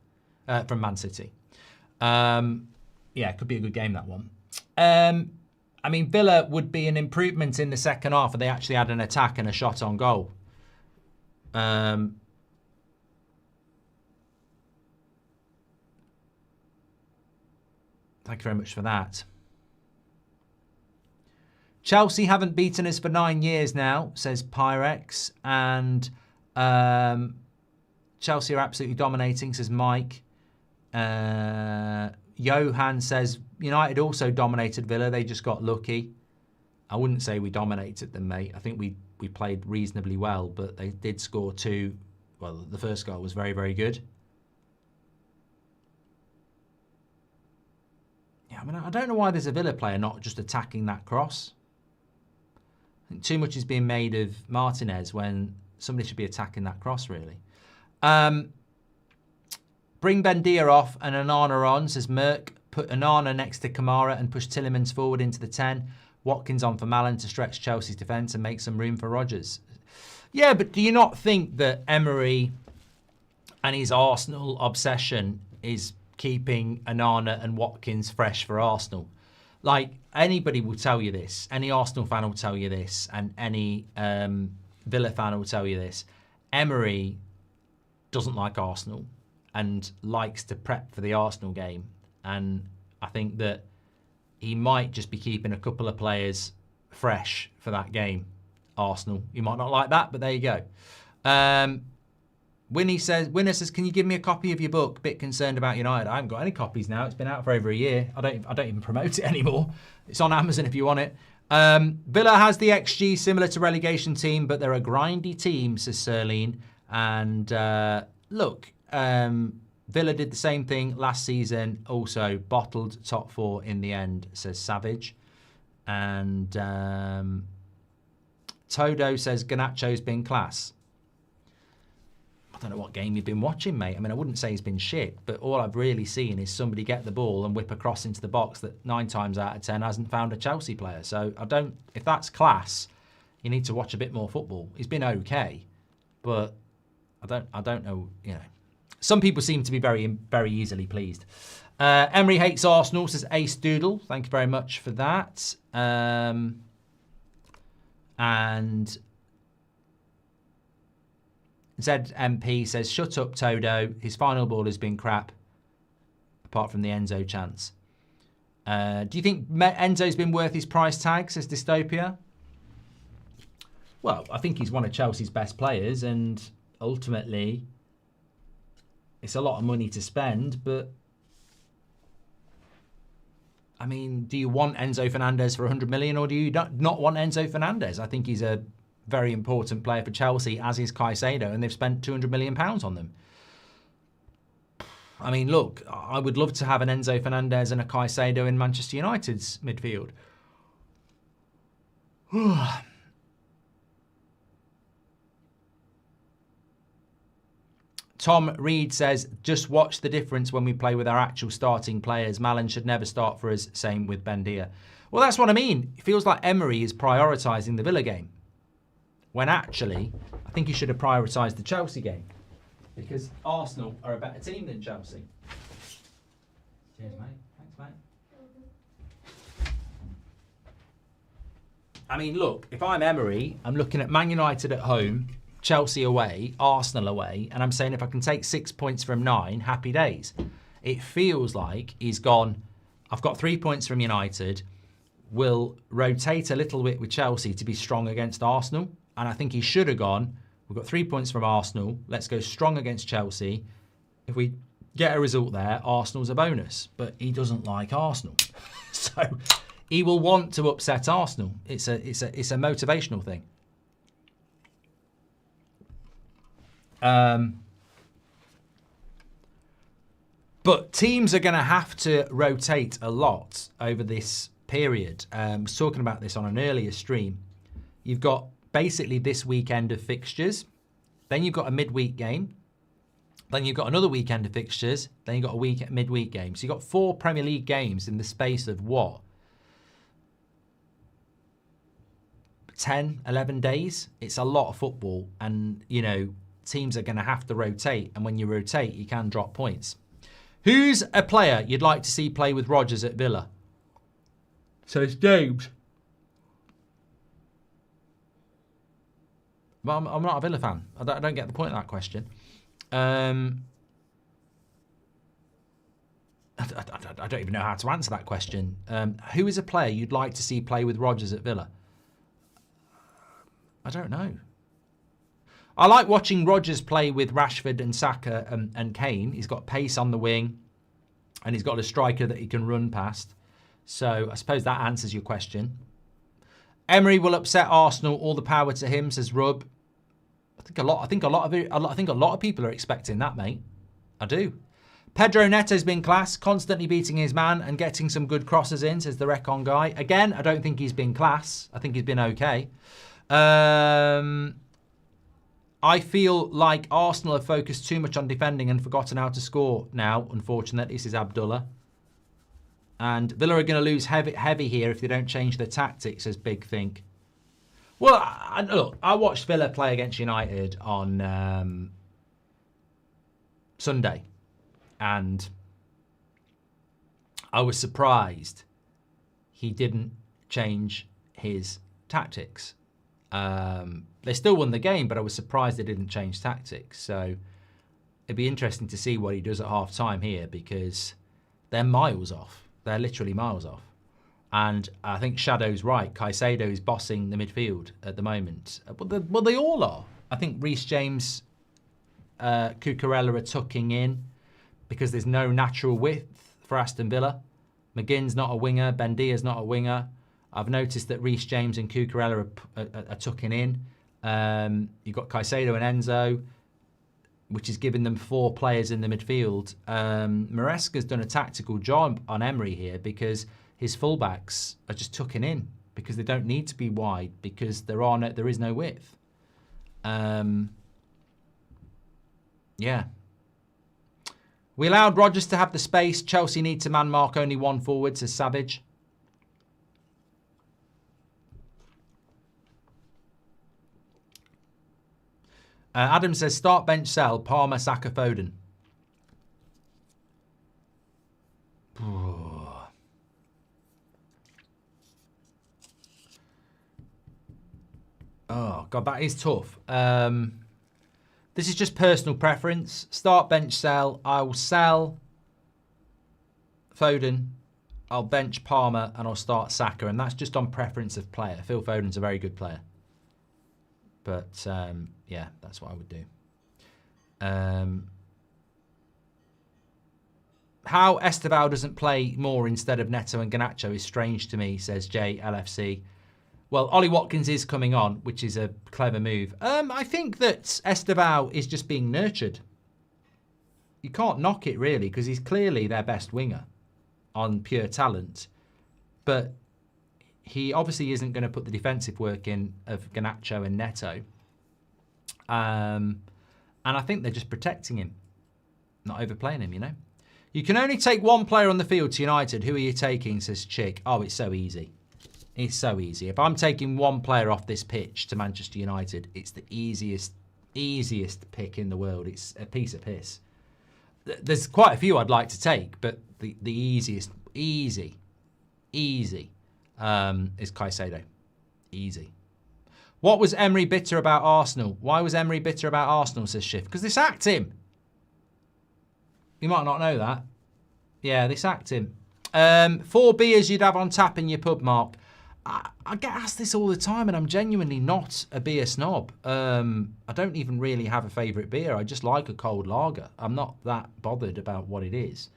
from Man City? Yeah, it could be a good game, that one. I mean, Villa would be an improvement in the second half if they actually had an attack and a shot on goal. Thank you very much for that. Chelsea haven't beaten us for 9 years now, says Pyrex. And Chelsea are absolutely dominating, says Mike. Johan says United also dominated Villa. They just got lucky. I wouldn't say we dominated them, mate. I think we played reasonably well, but they did score 2. Well, the first goal was very, very good. Yeah, I mean, I don't know why there's a Villa player not just attacking that cross. I think too much is being made of Martinez when somebody should be attacking that cross, really. Bring Bendia off and Onana on, says Merck. Put Onana next to Kamara and push Tielemans forward into the 10. Watkins on for Malen to stretch Chelsea's defence and make some room for Rodgers. Yeah, but do you not think that Emery and his Arsenal obsession is keeping Onana and Watkins fresh for Arsenal? Like, anybody will tell you this. Any Arsenal fan will tell you this. And any Villa fan will tell you this. Emery doesn't like Arsenal and likes to prep for the Arsenal game. And I think that he might just be keeping a couple of players fresh for that game. Arsenal. You might not like that, but there you go. Winner says, can you give me a copy of your book? Bit concerned about United. I haven't got any copies now. It's been out for over a year. I don't even promote it anymore. It's on Amazon if you want it. Villa has the XG similar to relegation team, but they're a grindy team, says Serline. And look, Villa did the same thing last season. Also bottled top 4 in the end, says Savage. And Todo says Garnacho's been class. I don't know what game you've been watching, mate. I mean, I wouldn't say he's been shit, but all I've really seen is somebody get the ball and whip across into the box that 9 times out of 10 hasn't found a Chelsea player. So if that's class, you need to watch a bit more football. He's been okay, but I don't know, Some people seem to be very, very easily pleased. Emery hates Arsenal, says Ace Doodle. Thank you very much for that. And ZMP says, shut up, Todo. His final ball has been crap, apart from the Enzo chance. Do you think Enzo's been worth his price tag, says Dystopia? Well, I think he's one of Chelsea's best players, and ultimately, it's a lot of money to spend, but I mean, do you want Enzo Fernandez for 100 million or do you not want Enzo Fernandez? I think he's a very important player for Chelsea, as is Caicedo, and they've spent £200 million on them. I mean, look, I would love to have an Enzo Fernandez and a Caicedo in Manchester United's midfield. Tom Reed says, just watch the difference when we play with our actual starting players. Malen should never start for us. Same with Bendia. Well, that's what I mean. It feels like Emery is prioritising the Villa game, when actually, I think he should have prioritised the Chelsea game, because Arsenal are a better team than Chelsea. Cheers, mate. Thanks, mate. I mean, look, if I'm Emery, I'm looking at Man United at home, Chelsea away, Arsenal away, and I'm saying if I can take 6 points from 9, happy days. It feels like he's gone, I've got 3 points from United, we'll rotate a little bit with Chelsea to be strong against Arsenal, and I think he should have gone, we've got 3 points from Arsenal, let's go strong against Chelsea. If we get a result there, Arsenal's a bonus, but he doesn't like Arsenal. So he will want to upset Arsenal. It's a motivational thing. But teams are going to have to rotate a lot over this period. I was talking about this on an earlier stream. You've got basically this weekend of fixtures. Then you've got a midweek game. Then you've got another weekend of fixtures. Then you've got a midweek game. So you've got 4 Premier League games in the space of what? 10, 11 days? It's a lot of football. And, teams are going to have to rotate, and when you rotate, you can drop points. Who's a player you'd like to see play with Rodgers at Villa? So it's James. But I'm not a Villa fan. I don't get the point of that question. I don't even know how to answer that question. Who is a player you'd like to see play with Rodgers at Villa? I don't know. I like watching Rodgers play with Rashford and Saka and Kane. He's got pace on the wing, and he's got a striker that he can run past. So I suppose that answers your question. Emery will upset Arsenal. All the power to him, says Rub. I think a lot of people are expecting that, mate. I do. Pedro Neto's been class, constantly beating his man and getting some good crosses in, says the Recon guy. Again, I don't think he's been class. I think he's been okay. I feel like Arsenal have focused too much on defending and forgotten how to score now, unfortunately. This is Abdullah. And Villa are going to lose heavy here if they don't change their tactics, says Big Think. Well, look, I watched Villa play against United on Sunday. And I was surprised he didn't change his tactics. They still won the game, but I was surprised they didn't change tactics. So it'd be interesting to see what he does at half-time here, because they're miles off. They're literally miles off. And I think Shadow's right. Caicedo is bossing the midfield at the moment. Well, they all are. I think Reece James, Cucurella are tucking in because there's no natural width for Aston Villa. McGinn's not a winger. Bendia's not a winger. I've noticed that Reece James and Cucurella are tucking in. You've got Caicedo and Enzo, which is giving them 4 players in the midfield. Maresca's done a tactical job on Emery here because his fullbacks are just tucking in because they don't need to be wide because there is no width. Yeah. We allowed Rodgers to have the space. Chelsea need to man mark only one forward, says Savage. Adam says, start, bench, sell, Palmer, Saka, Foden. Oh, God, that is tough. This is just personal preference. Start, bench, sell. I will sell Foden. I'll bench Palmer and I'll start Saka. And that's just on preference of player. Phil Foden's a very good player. But, yeah, that's what I would do. How Esteval doesn't play more instead of Neto and Garnacho is strange to me, says JLFC. Well, Ollie Watkins is coming on, which is a clever move. I think that Esteval is just being nurtured. You can't knock it, really, because he's clearly their best winger on pure talent. But he obviously isn't going to put the defensive work in of Garnacho and Neto. And I think they're just protecting him, not overplaying him, you know. You can only take one player on the field to United. Who are you taking, says Chick. Oh, it's so easy. It's so easy. If I'm taking one player off this pitch to Manchester United, it's the easiest pick in the world. It's a piece of piss. There's quite a few I'd like to take, but the easiest, easy, is Caicedo. Easy. What was Emery bitter about Arsenal? Why was Emery bitter about Arsenal, says Schiff? Because they sacked him. You might not know that. Yeah, they sacked him. 4 beers you'd have on tap in your pub, Mark. I get asked this all the time, and I'm genuinely not a beer snob. I don't even really have a favourite beer. I just like a cold lager. I'm not that bothered about what it is.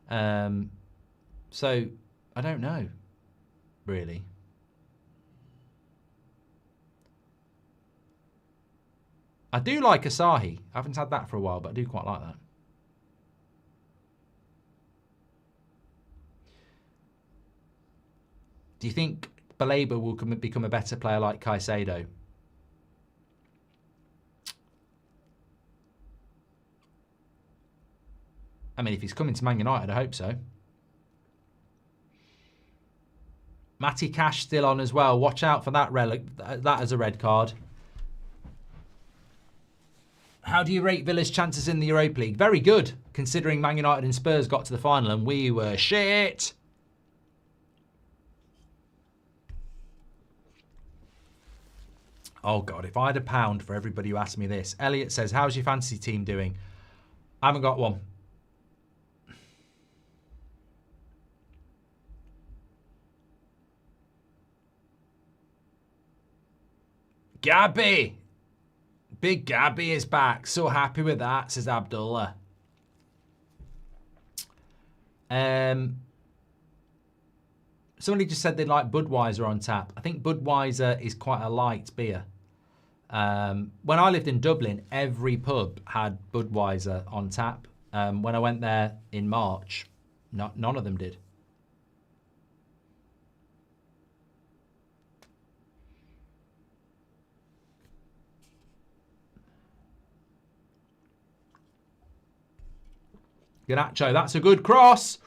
So, I don't know, really. I do like Asahi. I haven't had that for a while, but I do quite like that. Do you think Baleba will become a better player like Caicedo? I mean, if he's coming to Man United, I hope so. Matty Cash still on as well. Watch out for that that as a red card. How do you rate Villa's chances in the Europa League? Very good, considering Man United and Spurs got to the final and we were shit. Oh, God, if I had £1 for everybody who asked me this. Elliot says, how's your fantasy team doing? I haven't got one. Gabby! Big Gabby is back. So happy with that, says Abdullah. Somebody just said they like Budweiser on tap. I think Budweiser is quite a light beer. When I lived in Dublin, every pub had Budweiser on tap. When I went there in March, none of them did. Ganacho, that's a good cross.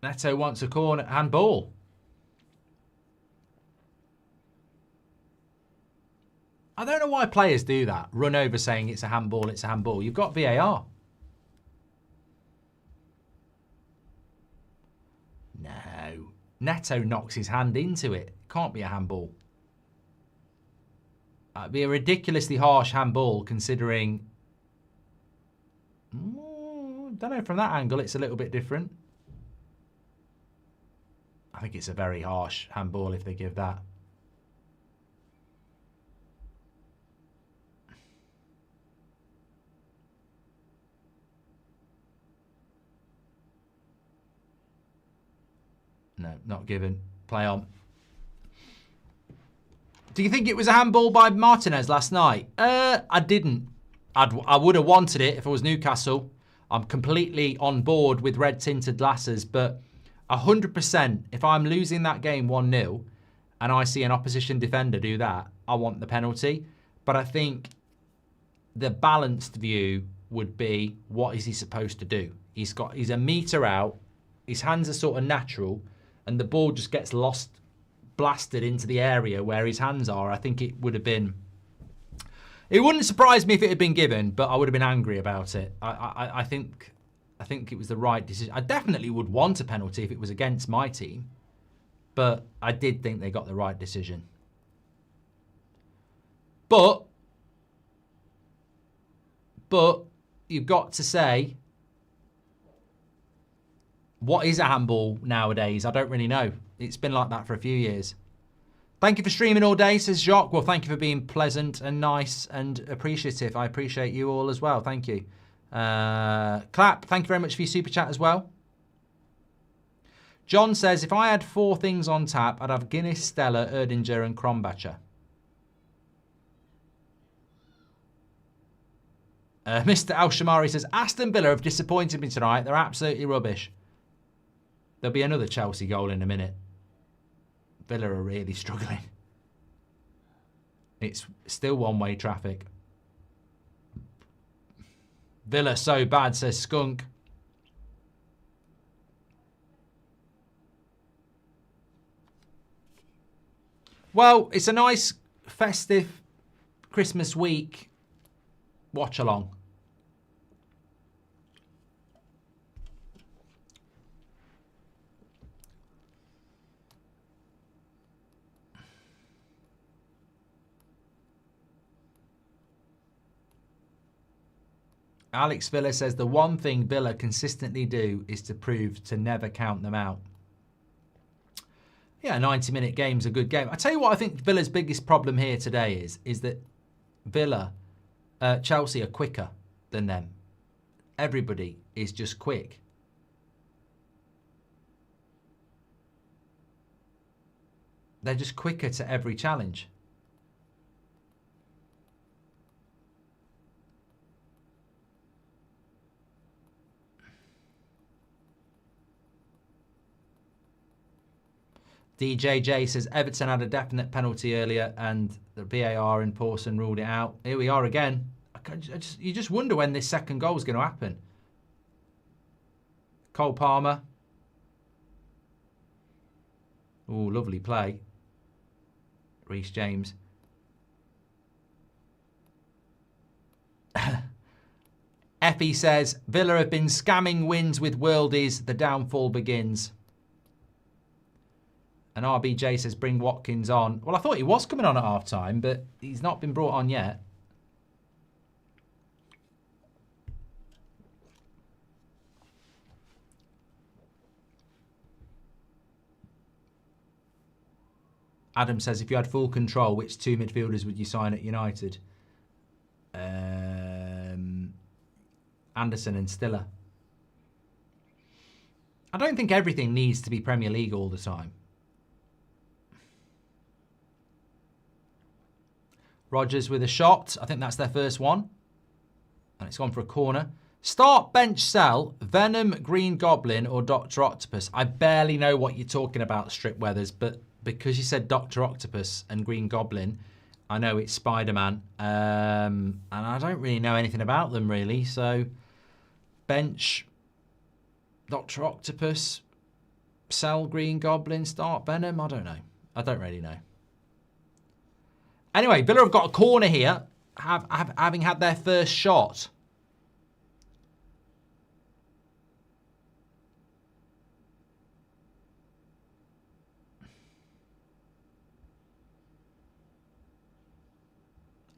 Neto wants a corner handball. I don't know why players do that. Run over saying it's a handball, it's a handball. You've got VAR. No. Neto knocks his hand into it. Can't be a handball. It'd be a ridiculously harsh handball considering... don't know, from that angle it's a little bit different. I think it's a very harsh handball if they give that. No, not given. Play on. Do you think it was a handball by Martinez last night? I didn't. I would have wanted it if I was Newcastle. I'm completely on board with red tinted glasses, but 100%, if I'm losing that game 1-0 and I see an opposition defender do that, I want the penalty. But I think the balanced view would be, what is he supposed to do? He's a metre out, his hands are sort of natural, and the ball just gets lost, blasted into the area where his hands are. I think it would have been... It wouldn't surprise me if it had been given, but I would have been angry about it. I think it was the right decision. I definitely would want a penalty if it was against my team, but I did think they got the right decision. But you've got to say, what is a handball nowadays? I don't really know. It's been like that for a few years. Thank you for streaming all day, says Jacques. Well, thank you for being pleasant and nice and appreciative. I appreciate you all as well. Thank you. Clap, thank you very much for your super chat as well. John says, if I had 4 things on tap, I'd have Guinness, Stella, Erdinger and Krombacher. Mr. Al-Shamari says, Aston Villa have disappointed me tonight. They're absolutely rubbish. There'll be another Chelsea goal in a minute. Villa are really struggling. It's still one-way traffic. Villa so bad, says Skunk. Well, it's a nice festive Christmas week watch along. Alex Villa says the one thing Villa consistently do is to prove to never count them out. Yeah, a 90-minute game's a good game. I tell you what I think Villa's biggest problem here today is that Villa, Chelsea are quicker than them. Everybody is just quick. They're just quicker to every challenge. DJJ says Everton had a definite penalty earlier and the VAR in Pawson ruled it out. Here we are again. You just wonder when this second goal is going to happen. Cole Palmer. Oh, lovely play. Reece James. Effie says Villa have been scamming wins with worldies. The downfall begins. And RBJ says, bring Watkins on. Well, I thought he was coming on at half-time, but he's not been brought on yet. Adam says, if you had full control, which two midfielders would you sign at United? Anderson and Stiller. I don't think everything needs to be Premier League all the time. Rodgers with a shot. I think that's their first one. And it's gone for a corner. Start, bench, sell, Venom, Green Goblin, or Dr. Octopus. I barely know what you're talking about, Strip Weathers, but because you said Dr. Octopus and Green Goblin, I know it's Spider-Man. And I don't really know anything about them, really. So, bench, Dr. Octopus, sell, Green Goblin, start, Venom. I don't know. I don't really know. Anyway, Villa have got a corner here, having had their first shot.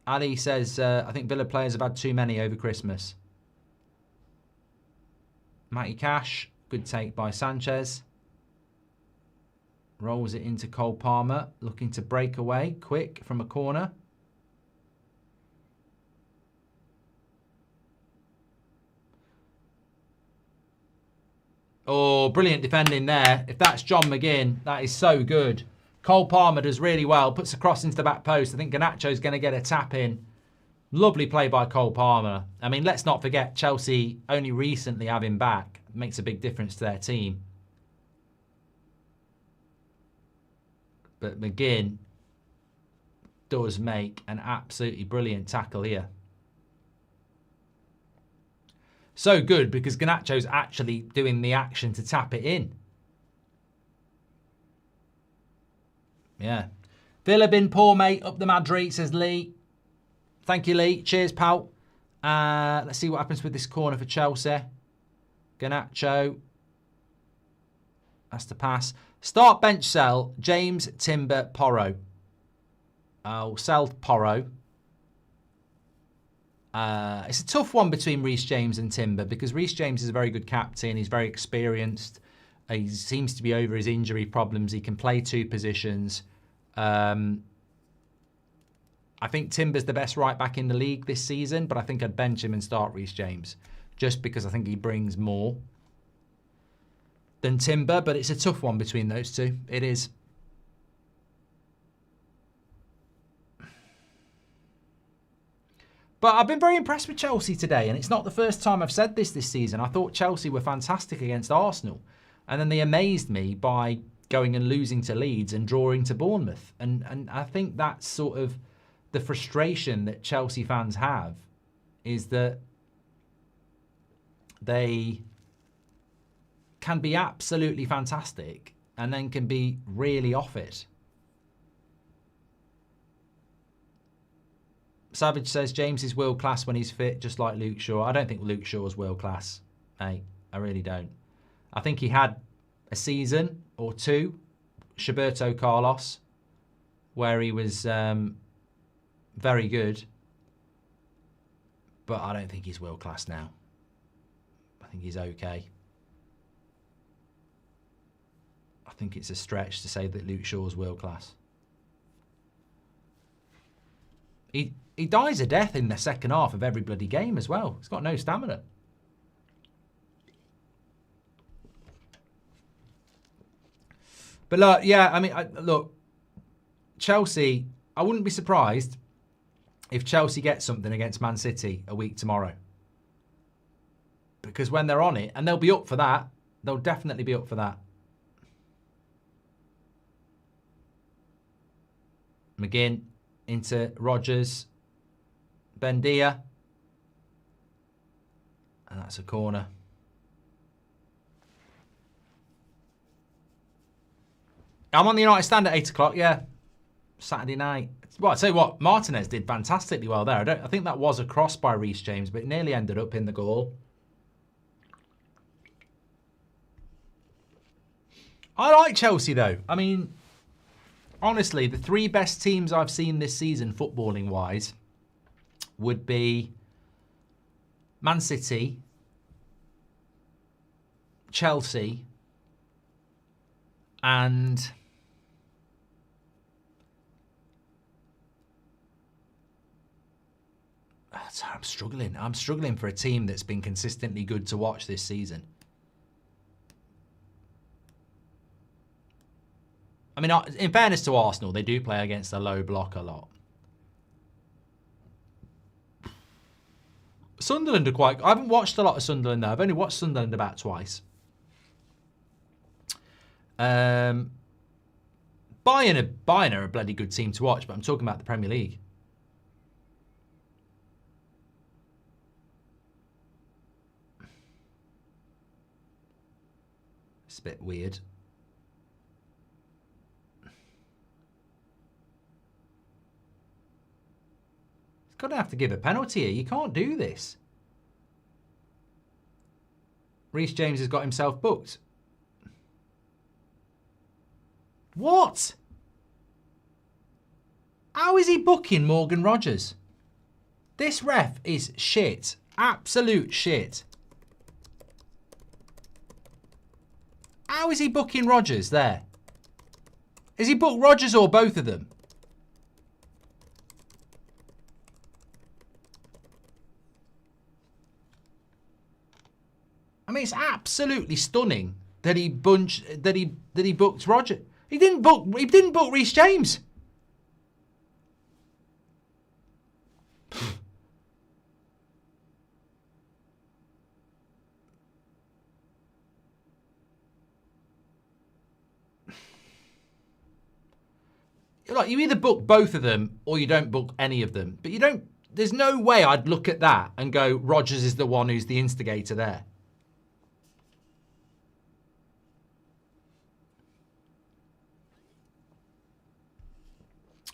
Ali says, I think Villa players have had too many over Christmas. Matty Cash, good take by Sanchez. Rolls it into Cole Palmer, looking to break away quick from a corner. Oh, brilliant defending there. If that's John McGinn, that is so good. Cole Palmer does really well, puts a cross into the back post. I think Garnacho's going to get a tap in. Lovely play by Cole Palmer. I mean, let's not forget Chelsea only recently have him back. Makes a big difference to their team. But McGinn does make an absolutely brilliant tackle here. So good because Garnacho's actually doing the action to tap it in. Yeah. Villa been poor, mate. Up the Madrid, says Lee. Thank you, Lee. Cheers, pal. Let's see what happens with this corner for Chelsea. Garnacho. Has to pass. Start, bench, sell. James, Timber, Porro. I'll sell Porro. It's a tough one between Reece James and Timber because Reece James is a very good captain. He's very experienced. He seems to be over his injury problems. He can play two positions. I think Timber's the best right back in the league this season, but I think I'd bench him and start Reece James just because I think he brings more than Timber, but it's a tough one between those two. It is. But I've been very impressed with Chelsea today, and it's not the first time I've said this season. I thought Chelsea were fantastic against Arsenal, and then they amazed me by going and losing to Leeds and drawing to Bournemouth. And I think that's sort of the frustration that Chelsea fans have, is that they can be absolutely fantastic and then can be really off it. Savage says James is world class when he's fit, just like Luke Shaw. I don't think Luke Shaw's world class. Hey, I really don't. I think he had a season or two, Roberto Carlos, where he was very good. But I don't think he's world class now. I think he's okay. I think it's a stretch to say that Luke Shaw's world class. He dies a death in the second half of every bloody game as well. He's got no stamina. But look, yeah, I mean, look, Chelsea, I wouldn't be surprised if Chelsea get something against Man City a week tomorrow. Because when they're on it, and they'll be up for that, they'll definitely be up for that. McGinn into Rodgers. Bendia. And that's a corner. I'm on the United stand at 8 o'clock, yeah. Saturday night. Well, I'll tell you what, Martinez did fantastically well there. I think that was a cross by Reece James, but it nearly ended up in the goal. I like Chelsea, though. I mean, honestly, the three best teams I've seen this season, footballing-wise, would be Man City, Chelsea, and I'm struggling. I'm struggling for a team that's been consistently good to watch this season. I mean, in fairness to Arsenal, they do play against a low block a lot. Sunderland are quite... I haven't watched a lot of Sunderland, though. I've only watched Sunderland about twice. Bayern are a bloody good team to watch, but I'm talking about the Premier League. It's a bit weird. He's going to have to give a penalty here. You can't do this. Reece James has got himself booked. What? How is he booking Morgan Rogers? This ref is shit. Absolute shit. How is he booking Rogers there? Is he booked Rogers or both of them? I mean, it's absolutely stunning that he booked Rogers. He didn't book Reece James. Like, you either book both of them or you don't book any of them. But you don't... There's no way I'd look at that and go, Rogers is the one who's the instigator there.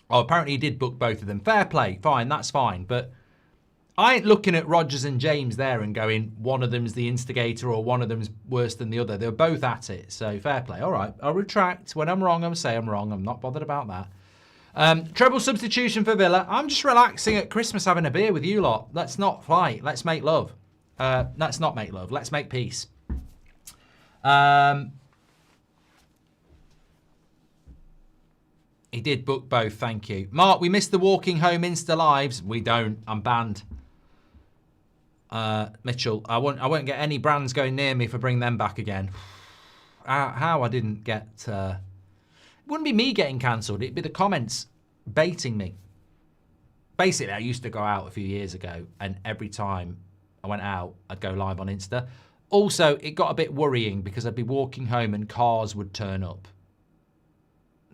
Oh, apparently he did book both of them. Fair play. Fine, that's fine. But I ain't looking at Rogers and James there and going, one of them's the instigator or one of them's worse than the other. They're both at it. So fair play. All right, I'll retract. When I'm wrong, I'm say I'm wrong. I'm not bothered about that. Treble substitution for Villa. I'm just relaxing at Christmas having a beer with you lot. Let's not fight. Let's make love. Let's not make love. Let's make peace. He did book both, thank you. Mark, we missed the walking home Insta lives. We don't. I'm banned. Mitchell, I won't get any brands going near me if I bring them back again. How I didn't get... It wouldn't be me getting cancelled. It'd be the comments baiting me. Basically, I used to go out a few years ago, and every time I went out, I'd go live on Insta. Also, it got a bit worrying because I'd be walking home and cars would turn up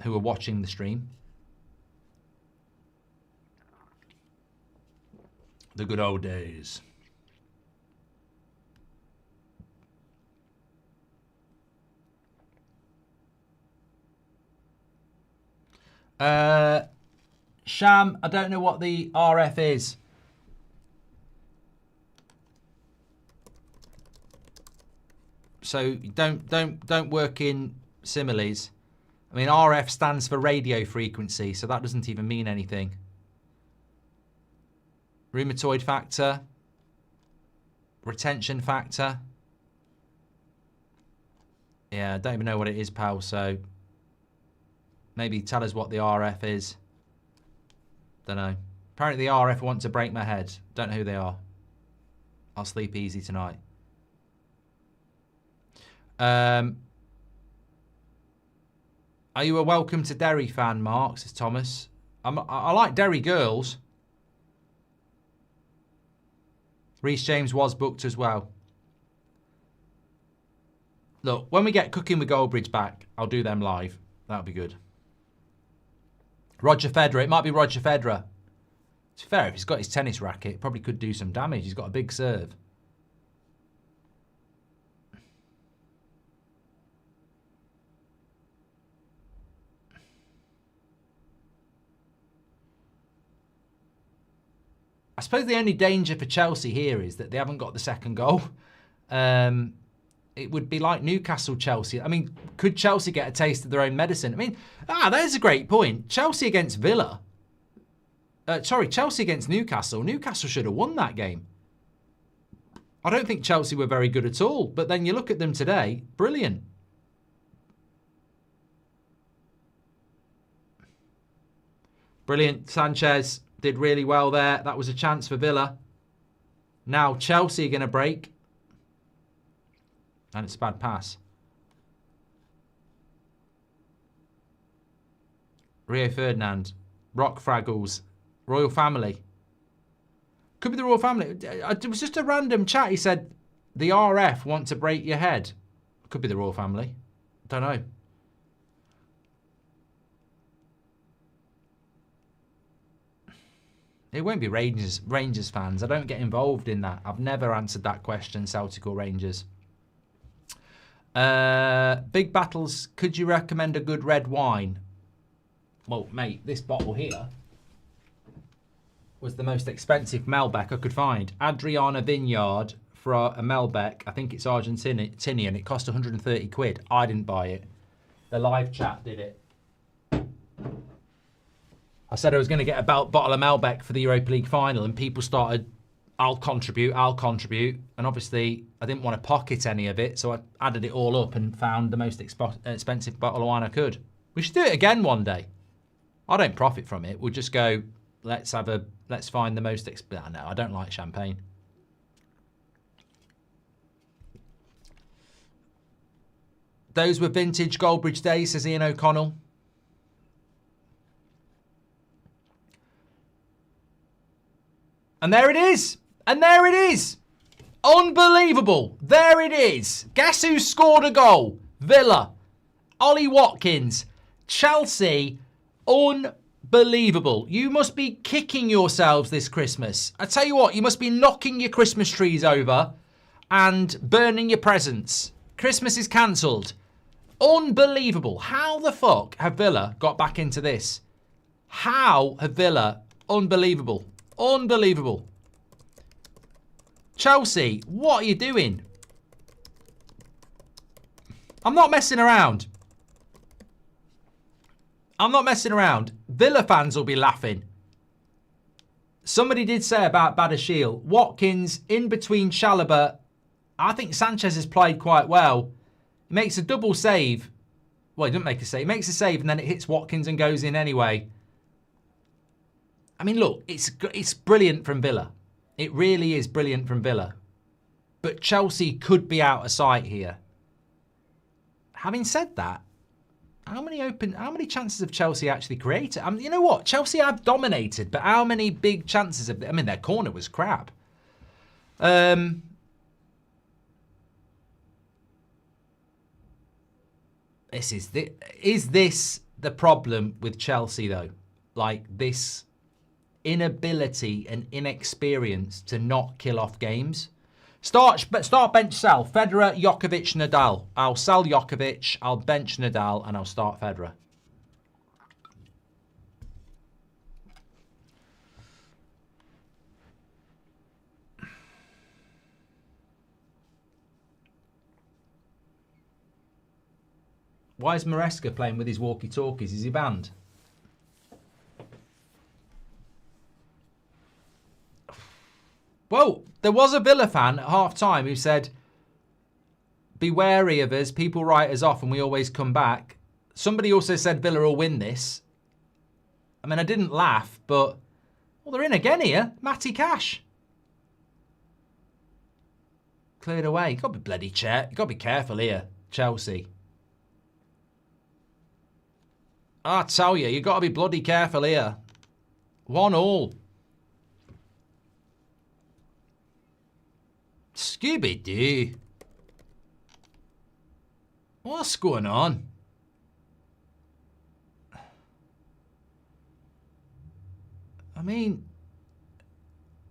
who were watching the stream. The good old days. Sham, I don't know what the RF is. So don't work in similes. I mean, RF stands for radio frequency, so that doesn't even mean anything. Rheumatoid factor. Retention factor. Yeah, I don't even know what it is, pal, so maybe tell us what the RF is. Don't know. Apparently the RF want to break my head. Don't know who they are. I'll sleep easy tonight. Are you a Welcome to Derry fan, Mark? Says Thomas. I like Derry girls. Reece James was booked as well. Look, when we get Cooking with Goldbridge back, I'll do them live. That'll be good. Roger Federer. It might be Roger Federer. It's fair. If he's got his tennis racket, probably could do some damage. He's got a big serve. I suppose the only danger for Chelsea here is that they haven't got the second goal. It would be like Newcastle-Chelsea. I mean, could Chelsea get a taste of their own medicine? I mean, there's a great point. Chelsea against Villa. Chelsea against Newcastle. Newcastle should have won that game. I don't think Chelsea were very good at all. But then you look at them today, brilliant. Brilliant. Sanchez did really well there. That was a chance for Villa. Now Chelsea are going to break. And it's a bad pass. Rio Ferdinand. Rock Fraggles. Royal Family. Could be the Royal Family. It was just a random chat. He said, the RF want to break your head. Could be the Royal Family. Don't know. It won't be Rangers fans. I don't get involved in that. I've never answered that question, Celtic or Rangers. Big battles. Could you recommend a good red wine? Well, mate, this bottle here was the most expensive Malbec I could find. Adriana Vineyard for a Malbec. I think it's Argentinian. It cost 130 quid. I didn't buy it. The live chat did it. I said I was going to get a bottle of Malbec for the Europa League final, and people started, I'll contribute. And obviously, I didn't want to pocket any of it, so I added it all up and found the most expensive bottle of wine I could. We should do it again one day. I don't profit from it. We'll just go, let's find the most no, I don't like champagne. Those were vintage Goldbridge days, says Ian O'Connell. And there it is. And there it is. Unbelievable. There it is. Guess who scored a goal? Villa. Ollie Watkins. Chelsea. Unbelievable. You must be kicking yourselves this Christmas. I tell you what, you must be knocking your Christmas trees over and burning your presents. Christmas is cancelled. Unbelievable. How the fuck have Villa got back into this? How have Villa... Unbelievable. Unbelievable. Chelsea, what are you doing? I'm not messing around. I'm not messing around. Villa fans will be laughing. Somebody did say about Badashil, Watkins in between Chalobah. I think Sanchez has played quite well. He makes a double save. Well, he doesn't make a save. He makes a save and then it hits Watkins and goes in anyway. I mean, look, it's brilliant from Villa. It really is brilliant from Villa. But Chelsea could be out of sight here. Having said that, how many chances have Chelsea actually created? I mean, you know what? Chelsea have dominated, but how many big chances have they? I mean, their corner was crap. Is this the problem with Chelsea, though? Like, this inability and inexperience to not kill off games. Start bench sell. Federer, Djokovic, Nadal. I'll sell Djokovic, I'll bench Nadal, and I'll start Federer. Why is Maresca playing with his walkie-talkies? Is he banned? Well, there was a Villa fan at half-time who said, be wary of us, people write us off and we always come back. Somebody also said Villa will win this. I mean, I didn't laugh, but... Well, they're in again here. Matty Cash. Cleared away. You've got to be bloody you've got to be careful here, Chelsea. I tell you, you've got to be bloody careful here. 1-1. Scooby-Doo. What's going on? I mean,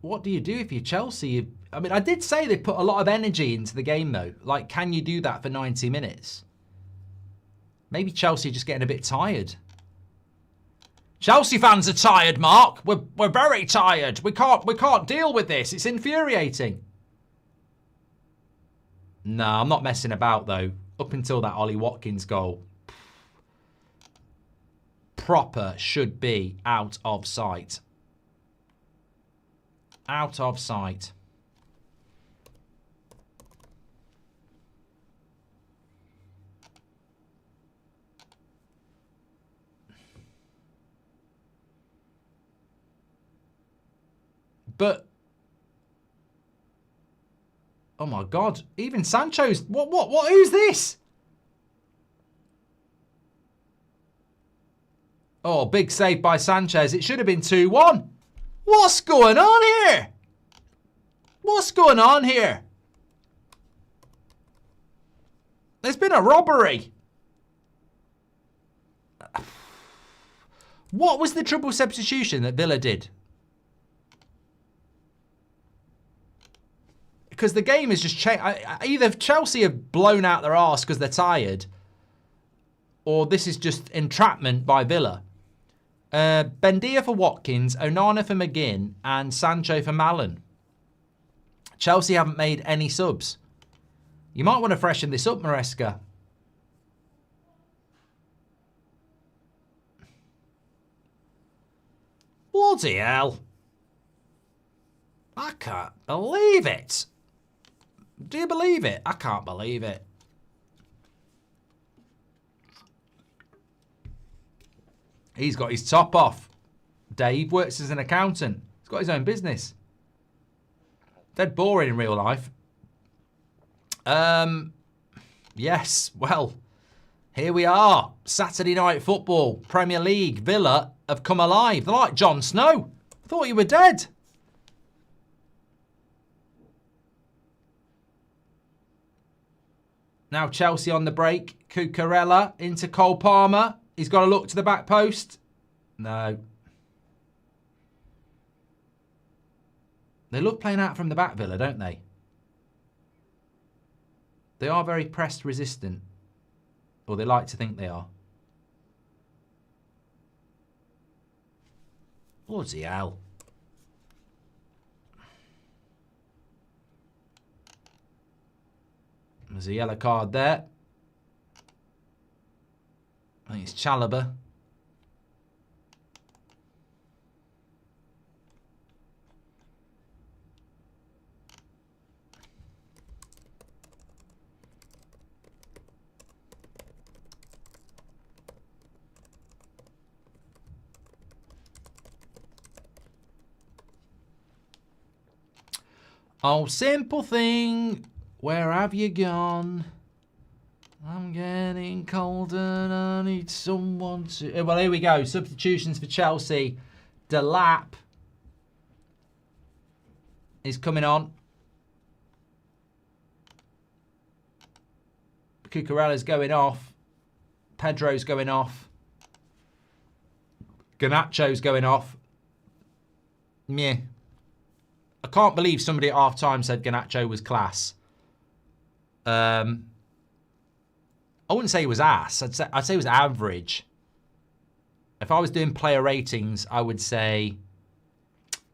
what do you do if you're Chelsea? I mean, I did say they put a lot of energy into the game, though. Like, can you do that for 90 minutes? Maybe Chelsea are just getting a bit tired. Chelsea fans are tired, Mark. We're very tired. We can't deal with this. It's infuriating. No, I'm not messing about, though. Up until that Ollie Watkins goal. Proper should be out of sight. Out of sight. But Oh my God. Even Sancho's... What? Who's this? Oh, big save by Sanchez. It should have been 2-1. What's going on here? What's going on here? There's been a robbery. What was the triple substitution that Villa did? Because the game has just changed. Either Chelsea have blown out their arse because they're tired, or this is just entrapment by Villa. Bendia for Watkins, Onana for McGinn, and Sancho for Malen. Chelsea haven't made any subs. You might want to freshen this up, Maresca. Bloody hell. I can't believe it. Do you believe it? I can't believe it. He's got his top off. Dave works as an accountant. He's got his own business. Dead boring in real life. Yes, well, here we are. Saturday night football, Premier League. Villa have come alive. They're like Jon Snow. I thought you were dead. Now Chelsea on the break. Cucurella into Cole Palmer. He's got to look to the back post. No. They love playing out from the back, Villa, don't they? They are very press resistant. Or they like to think they are. Bloody hell. There's a yellow card there. I think it's Chalobah. Oh, simple thing, where have you gone? I'm getting cold and I need someone to... Well, here we go. Substitutions for Chelsea. Delap is coming on. Cucurella's going off. Pedro's going off. Garnacho's going off. Meh. I can't believe somebody at half-time said Garnacho was class. I wouldn't say he was ass. I'd say he was average. If I was doing player ratings, I would say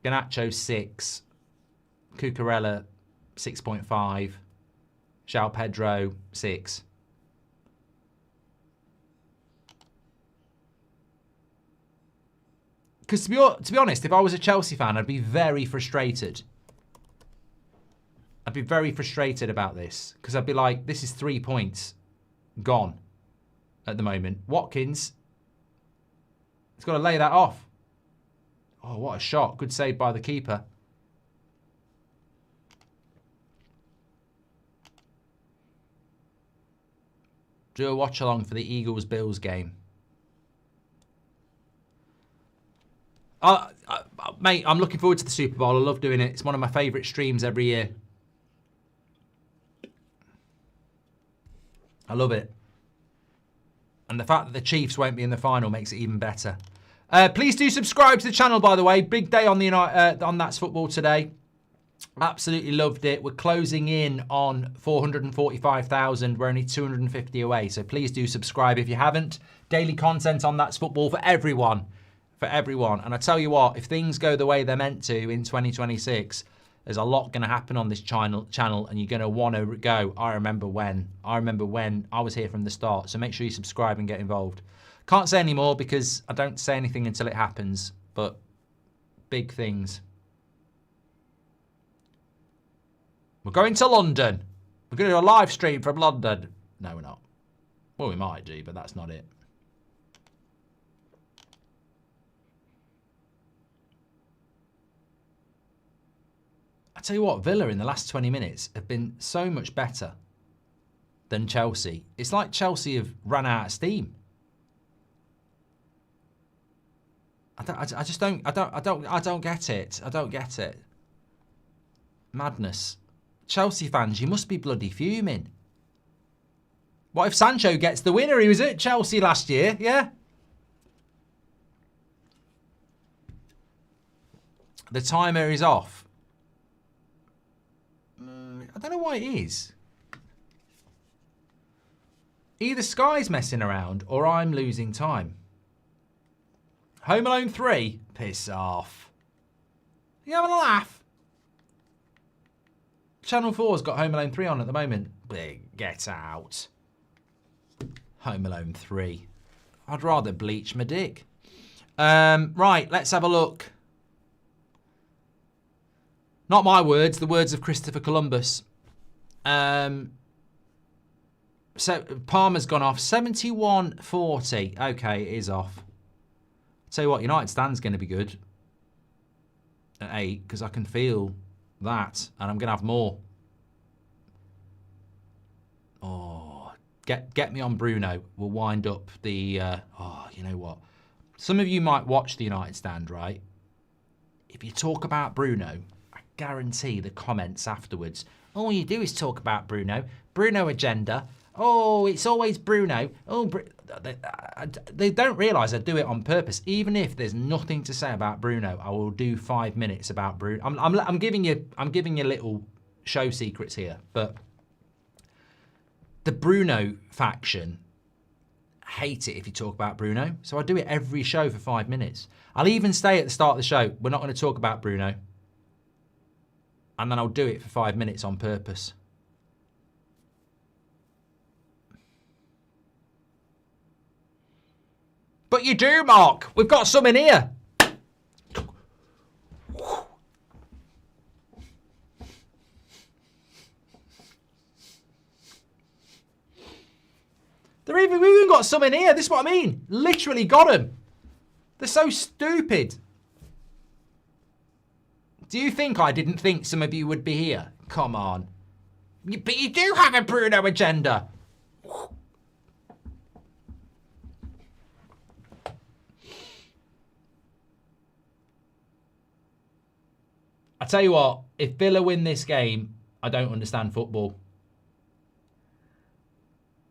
Garnacho 6, Cucurella 6.5, João Pedro 6. Because to be honest, if I was a Chelsea fan, I'd be very frustrated. I'd be very frustrated about this. Because I'd be like, this is 3 points gone at the moment. Watkins, he's got to lay that off. Oh, what a shot. Good save by the keeper. Do a watch-along for the Eagles-Bills game. Mate, I'm looking forward to the Super Bowl. I love doing it. It's one of my favourite streams every year. I love it. And the fact that the Chiefs won't be in the final makes it even better. Please do subscribe to the channel, by the way. Big day on the on That's Football today. Absolutely loved it. We're closing in on 445,000. We're only 250 away. So please do subscribe if you haven't. Daily content on That's Football for everyone. For everyone. And I tell you what, if things go the way they're meant to in 2026, there's a lot going to happen on this channel and you're going to want to go, I remember when I was here from the start. So make sure you subscribe and get involved. Can't say any more because I don't say anything until it happens, but big things. We're going to London. We're going to do a live stream from London. No, we're not. Well, we might do, but that's not it. I tell you what, Villa in the last 20 minutes have been so much better than Chelsea. It's like Chelsea have run out of steam. I don't get it. I don't get it. Madness. Chelsea fans, you must be bloody fuming. What if Sancho gets the winner? He was at Chelsea last year, yeah? The timer is off. I don't know why it is. Either Sky's messing around or I'm losing time. Home Alone 3? Piss off. You having a laugh? Channel 4's got Home Alone 3 on at the moment. Get out. Home Alone 3. I'd rather bleach my dick. Right, let's have a look. Not my words, the words of Christopher Columbus. So Palmer's gone off. 71-40. Okay, it is off. Tell you what, United stand's going to be good at 8 because I can feel that, and I'm going to have more. Oh, get me on Bruno. We'll wind up the. You know what? Some of you might watch the United stand, right? If you talk about Bruno, I guarantee the comments afterwards. All you do is talk about Bruno. Bruno agenda. Oh, it's always Bruno. Oh, they don't realise I do it on purpose. Even if there's nothing to say about Bruno, I will do 5 minutes about Bruno. I'm giving you little show secrets here, but the Bruno faction hate it if you talk about Bruno. So I do it every show for 5 minutes. I'll even stay at the start of the show. We're not going to talk about Bruno, and then I'll do it for 5 minutes on purpose. But you do, Mark. We've got some in here. We've even got some in here. This is what I mean. Literally got them. They're so stupid. Do you think I didn't think some of you would be here? Come on. But you do have a Bruno agenda. I tell you what, if Villa win this game, I don't understand football.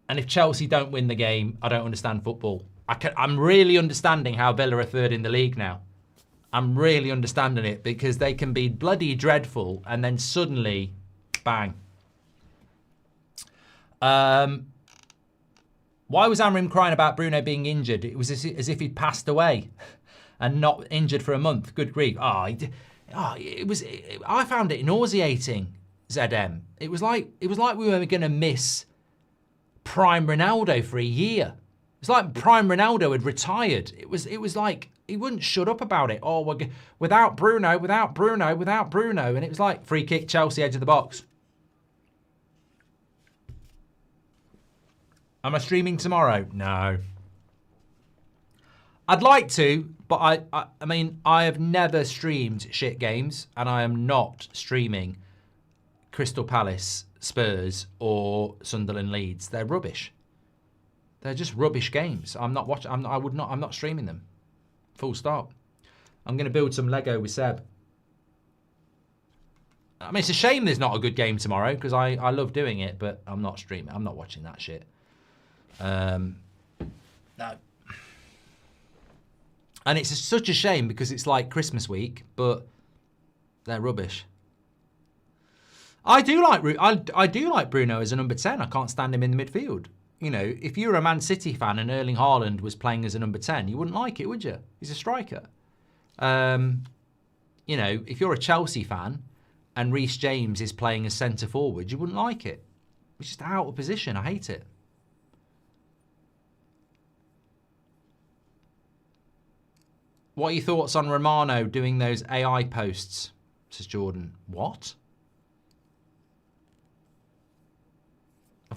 And if Chelsea don't win the game, I don't understand football. I'm really understanding how Villa are third in the league now. I'm really understanding it because they can be bloody dreadful and then suddenly, bang. Why was Amrim crying about Bruno being injured? It was as if he'd passed away and not injured for a month. Good grief. I found it nauseating, ZM. It was like we were going to miss Prime Ronaldo for a year. It's like Prime Ronaldo had retired. It was like he wouldn't shut up about it. Oh, without Bruno, and it was like free kick, Chelsea, edge of the box. Am I streaming tomorrow? No. I'd like to, but I mean, I have never streamed shit games, and I am not streaming Crystal Palace, Spurs, or Sunderland Leeds. They're rubbish. They're just rubbish games. I'm not watching. I'm not streaming them. Full stop. I'm going to build some Lego with Seb. I mean, it's a shame there's not a good game tomorrow because I love doing it, but I'm not streaming. I'm not watching that shit. No. And it's such a shame because it's like Christmas week, but they're rubbish. I do like Bruno as a number 10. I can't stand him in the midfield. You know, if you were a Man City fan and Erling Haaland was playing as a number 10, you wouldn't like it, would you? He's a striker. You know, if you're a Chelsea fan and Reece James is playing as centre forward, you wouldn't like it. It's just out of position. I hate it. What are your thoughts on Romano doing those AI posts? Says Jordan. What?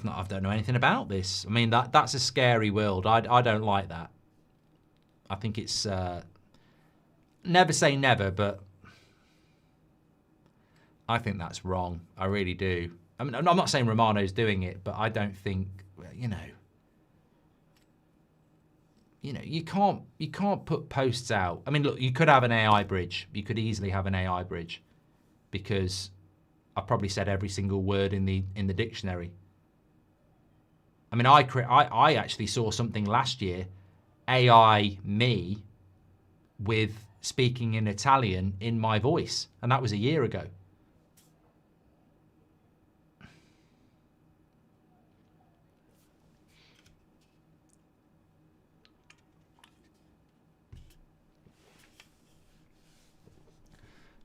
I don't know anything about this. I mean, that's a scary world. I don't like that. I think it's never say never, but I think that's wrong. I really do. I mean, I'm not saying Romano's doing it, but I don't think, you know, you can't put posts out. I mean, look, you could have an AI bridge. You could easily have an AI bridge, because I probably said every single word in the dictionary. I mean, I actually saw something last year, AI me, with speaking in Italian in my voice, and that was a year ago.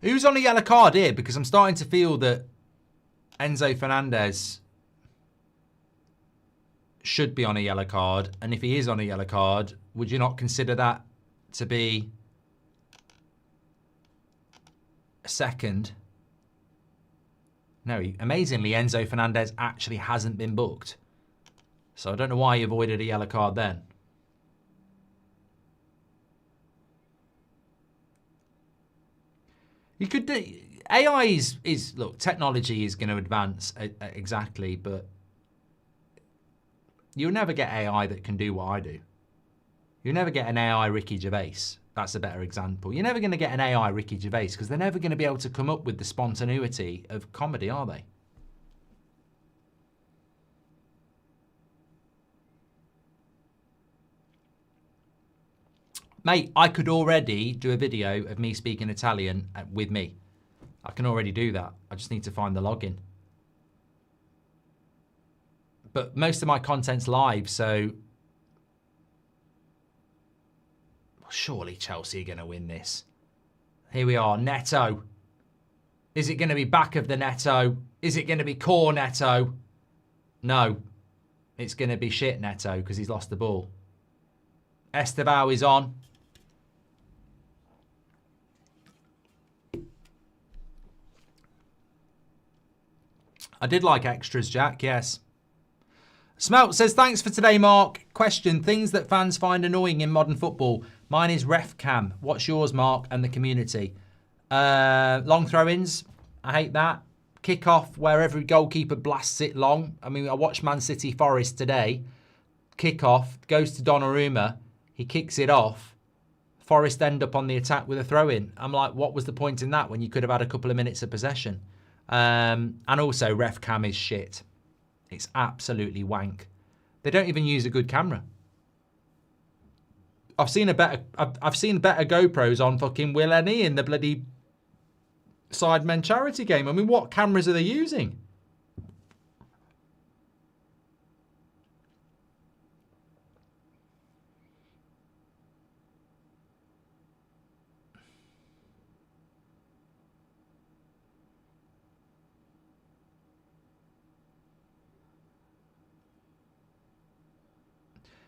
Who's on a yellow card here? Because I'm starting to feel that Enzo Fernandez should be on a yellow card. And if he is on a yellow card, would you not consider that to be a second? No, amazingly, Enzo Fernandez actually hasn't been booked. So I don't know why he avoided a yellow card then. You could do, AI is look, technology is going to advance exactly, but you'll never get AI that can do what I do. You'll never get an AI Ricky Gervais. That's a better example. You're never going to get an AI Ricky Gervais, because they're never going to be able to come up with the spontaneity of comedy, are they? Mate, I could already do a video of me speaking Italian with me. I can already do that. I just need to find the login. But most of my content's live, so surely Chelsea are going to win this. Here we are, Neto. Is it going to be back of the Neto? Is it going to be core Neto? No. It's going to be shit Neto, because he's lost the ball. Estevao is on. I did like extras, Jack, yes. Smelt says, thanks for today, Mark. Question, things that fans find annoying in modern football. Mine is ref cam. What's yours, Mark, and the community? Long throw-ins. I hate that. Kick-off, where every goalkeeper blasts it long. I mean, I watched Man City Forest today. Kick-off, goes to Donnarumma. He kicks it off. Forest end up on the attack with a throw-in. I'm like, what was the point in that when you could have had a couple of minutes of possession? And also, ref cam is shit. It's absolutely wank. They don't even use a good camera. I've seen better GoPros on fucking Will Ennie in the bloody Sidemen charity game. I mean, what cameras are they using?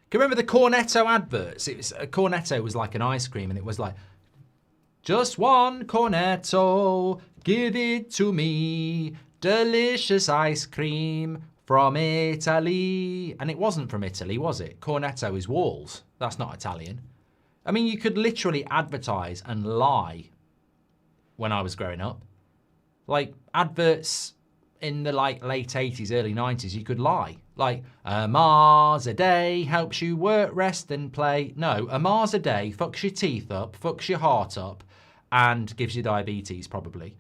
Can you remember the Cornetto adverts? Cornetto was like an ice cream, and it was like, just one Cornetto, give it to me, delicious ice cream from Italy. And it wasn't from Italy, was it? Cornetto is walls. That's not Italian. I mean, you could literally advertise and lie when I was growing up. Like, adverts in the late 80s, early 90s, you could lie. Like, a Mars a day helps you work, rest and play. No, a Mars a day fucks your teeth up, fucks your heart up, and gives you diabetes, probably.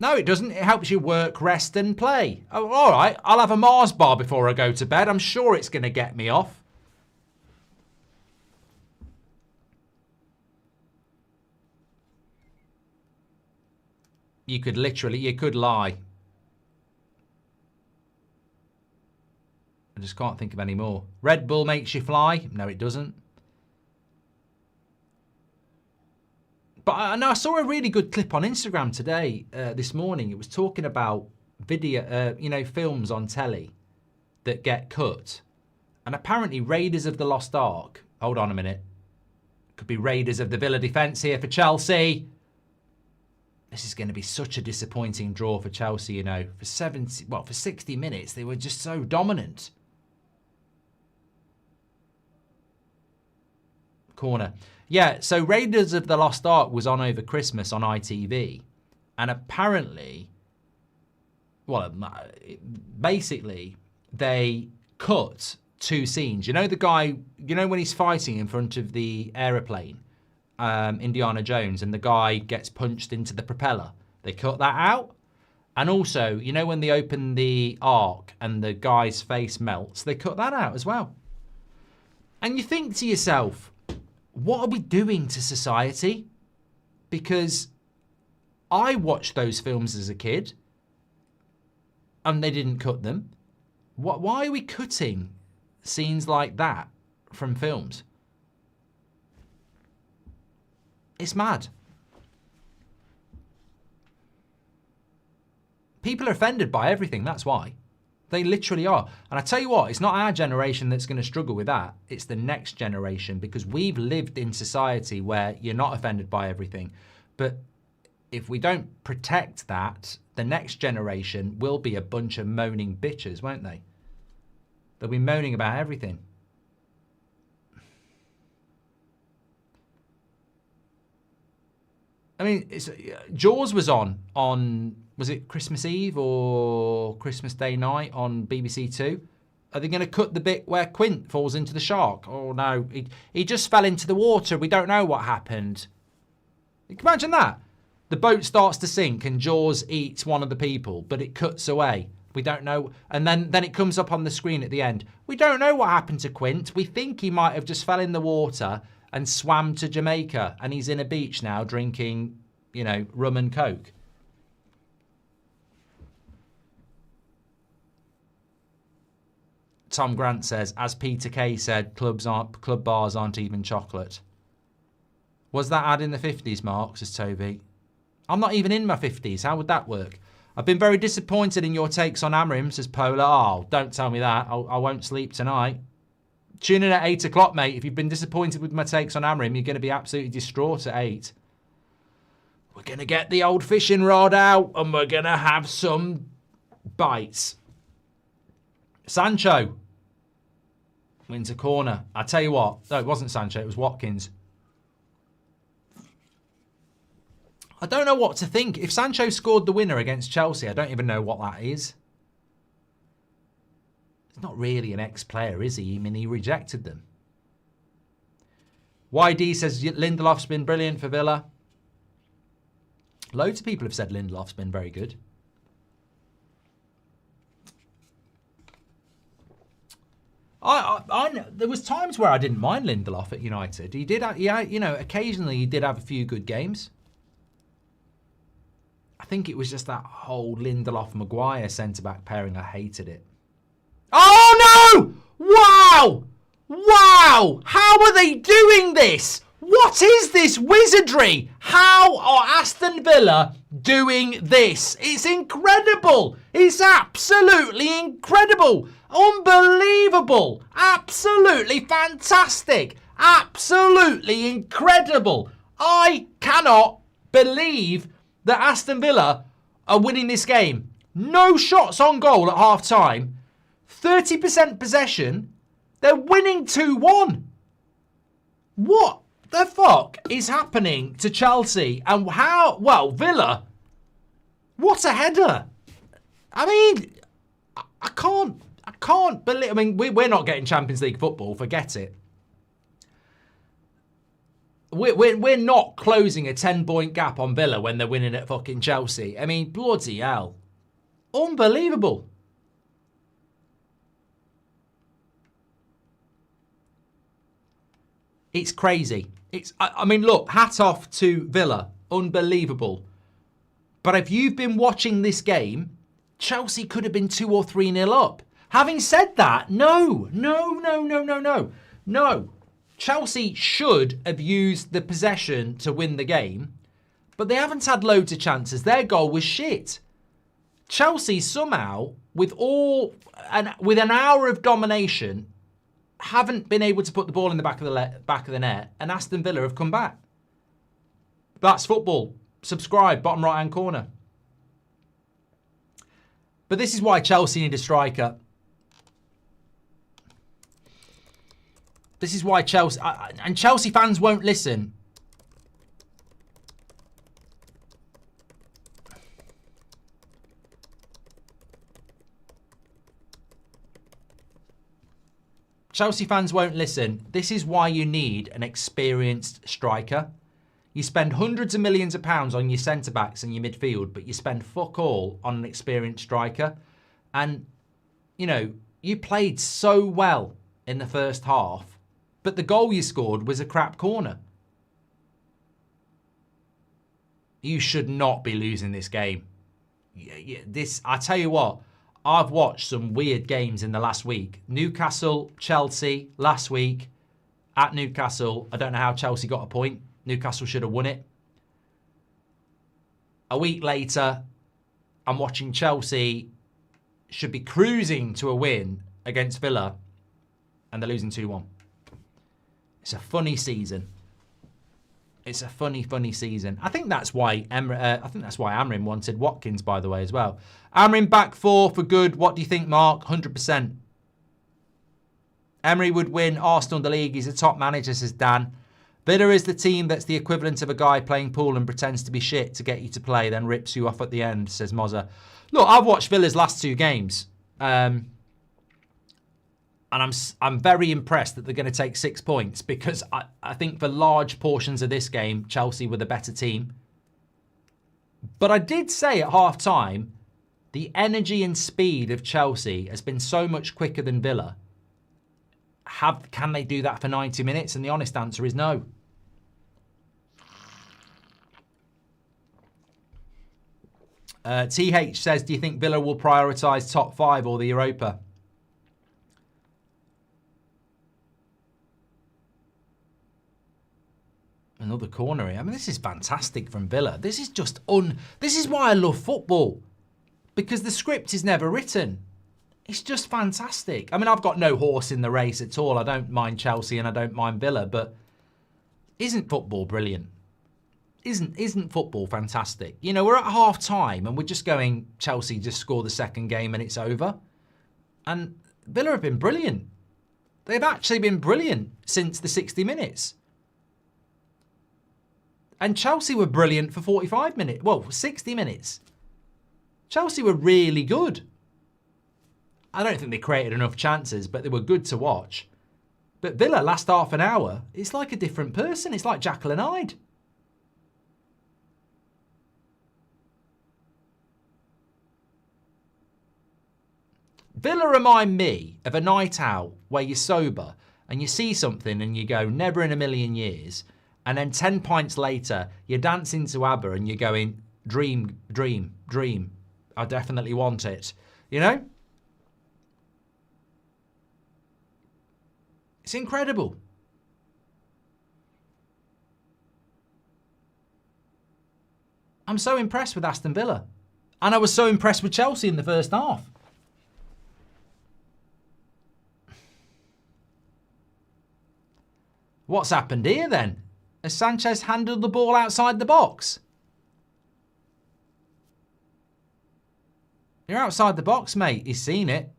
No, it doesn't. It helps you work, rest and play. Oh, all right, I'll have a Mars bar before I go to bed. I'm sure it's going to get me off. You could lie. I just can't think of any more. Red Bull makes you fly. No, it doesn't. But I saw a really good clip on Instagram today, this morning. It was talking about video, films on telly that get cut. And apparently Raiders of the Lost Ark. Hold on a minute. Could be Raiders of the Villa Defence here for Chelsea. This is going to be such a disappointing draw for Chelsea, For 60 minutes, they were just so dominant. Corner. Yeah, so Raiders of the Lost Ark was on over Christmas on ITV. And apparently, well, basically, they cut 2 scenes. You know the guy, you know when he's fighting in front of the aeroplane, Indiana Jones, and the guy gets punched into the propeller? They cut that out. And also, you know when they open the Ark and the guy's face melts? They cut that out as well. And you think to yourself, what are we doing to society? Because I watched those films as a kid and they didn't cut them. Why are we cutting scenes like that from films? It's mad. People are offended by everything, that's why. They literally are. And I tell you what, it's not our generation that's going to struggle with that. It's the next generation, because we've lived in society where you're not offended by everything. But if we don't protect that, the next generation will be a bunch of moaning bitches, won't they? They'll be moaning about everything. I mean, Jaws was on, was it Christmas Eve or Christmas Day night on BBC Two? Are they going to cut the bit where Quint falls into the shark? Oh no, he just fell into the water. We don't know what happened. You can imagine that. The boat starts to sink and Jaws eats one of the people, but it cuts away. We don't know. And then it comes up on the screen at the end. We don't know what happened to Quint. We think he might have just fell in the water and swam to Jamaica, and he's in a beach now drinking, you know, rum and coke. Tom Grant says, as Peter Kay said, club bars aren't even chocolate. Was that ad in the 50s, Mark, says Toby? I'm not even in my 50s. How would that work? I've been very disappointed in your takes on Amrim, says Polar. Oh, don't tell me that. I won't sleep tonight. Tune in at 8 o'clock, mate. If you've been disappointed with my takes on Amrim, you're going to be absolutely distraught at 8. We're going to get the old fishing rod out and we're going to have some bites. Sancho wins a corner. I tell you what. No, it wasn't Sancho. It was Watkins. I don't know what to think. If Sancho scored the winner against Chelsea, I don't even know what that is. He's not really an ex-player, is he? I mean, he rejected them. YD says Lindelof's been brilliant for Villa. Loads of people have said Lindelof's been very good. I know there was times where I didn't mind Lindelof at United. He did, yeah, you know, occasionally he did have a few good games. I think it was just that whole Lindelof-Maguire centre-back pairing. I hated it. Oh no! Wow! Wow! How are they doing this? What is this wizardry? How are Aston Villa doing this? It's incredible. It's absolutely incredible. Unbelievable. Absolutely fantastic. Absolutely incredible. I cannot believe that Aston Villa are winning this game. No shots on goal at half time. 30% possession. They're winning 2-1. What the fuck is happening to Chelsea? And how, well, Villa, what a header. I mean, I can't believe, I mean, we're not getting Champions League football, forget it. We're not closing a 10-point gap on Villa when they're winning at fucking Chelsea. I mean, bloody hell. Unbelievable. It's crazy. I mean, look, hat off to Villa. Unbelievable. But if you've been watching this game, Chelsea could have been 2 or 3-0 up. Having said that, no. Chelsea should have used the possession to win the game, but they haven't had loads of chances. Their goal was shit. Chelsea somehow, with an hour of domination, haven't been able to put the ball in the back of the net, and Aston Villa have come back. That's football. Subscribe, bottom right-hand corner. But this is why Chelsea need a striker. This is why Chelsea... and Chelsea fans won't listen. Chelsea fans won't listen. This is why you need an experienced striker. You spend hundreds of millions of pounds on your centre-backs and your midfield, but you spend fuck all on an experienced striker. And, you know, you played so well in the first half, but the goal you scored was a crap corner. You should not be losing this game. I tell you what, I've watched some weird games in the last week. Newcastle, Chelsea, last week at Newcastle. I don't know how Chelsea got a point. Newcastle should have won it. A week later, I'm watching Chelsea should be cruising to a win against Villa, and they're losing 2-1. It's a funny season. It's a funny season. I think that's why Amrin wanted Watkins, by the way, as well. Amrin back for good. What do you think, Mark? 100%. Emery would win Arsenal the league. He's a top manager, says Dan. Villa is the team that's the equivalent of a guy playing pool and pretends to be shit to get you to play, then rips you off at the end, says Mozza. Look, I've watched Villa's last 2 games. And I'm very impressed that they're going to take 6 points, because I think for large portions of this game, Chelsea were the better team. But I did say at half-time, the energy and speed of Chelsea has been so much quicker than Villa. Can they do that for 90 minutes? And the honest answer is no. TH says, do you think Villa will prioritise top 5 or the Europa? Another corner here. I mean, this is fantastic from Villa. This is just This is why I love football. Because the script is never written. It's just fantastic. I mean, I've got no horse in the race at all. I don't mind Chelsea and I don't mind Villa, but isn't football brilliant? Isn't football fantastic? You know, we're at half time and we're just going, Chelsea just score the second game and it's over. And Villa have been brilliant. They've actually been brilliant since the 60 minutes. And Chelsea were brilliant for 45 minutes. Well, 60 minutes. Chelsea were really good. I don't think they created enough chances, but they were good to watch. But Villa, last half an hour, it's like a different person. It's like Jekyll and Hyde. Villa remind me of a night out where you're sober and you see something and you go, never in a million years. And then 10 pints later, you're dancing to ABBA and you're going, dream, dream, dream. I definitely want it. You know? It's incredible. I'm so impressed with Aston Villa. And I was so impressed with Chelsea in the first half. What's happened here then? Has Sanchez handled the ball outside the box? You're outside the box, mate. He's seen it.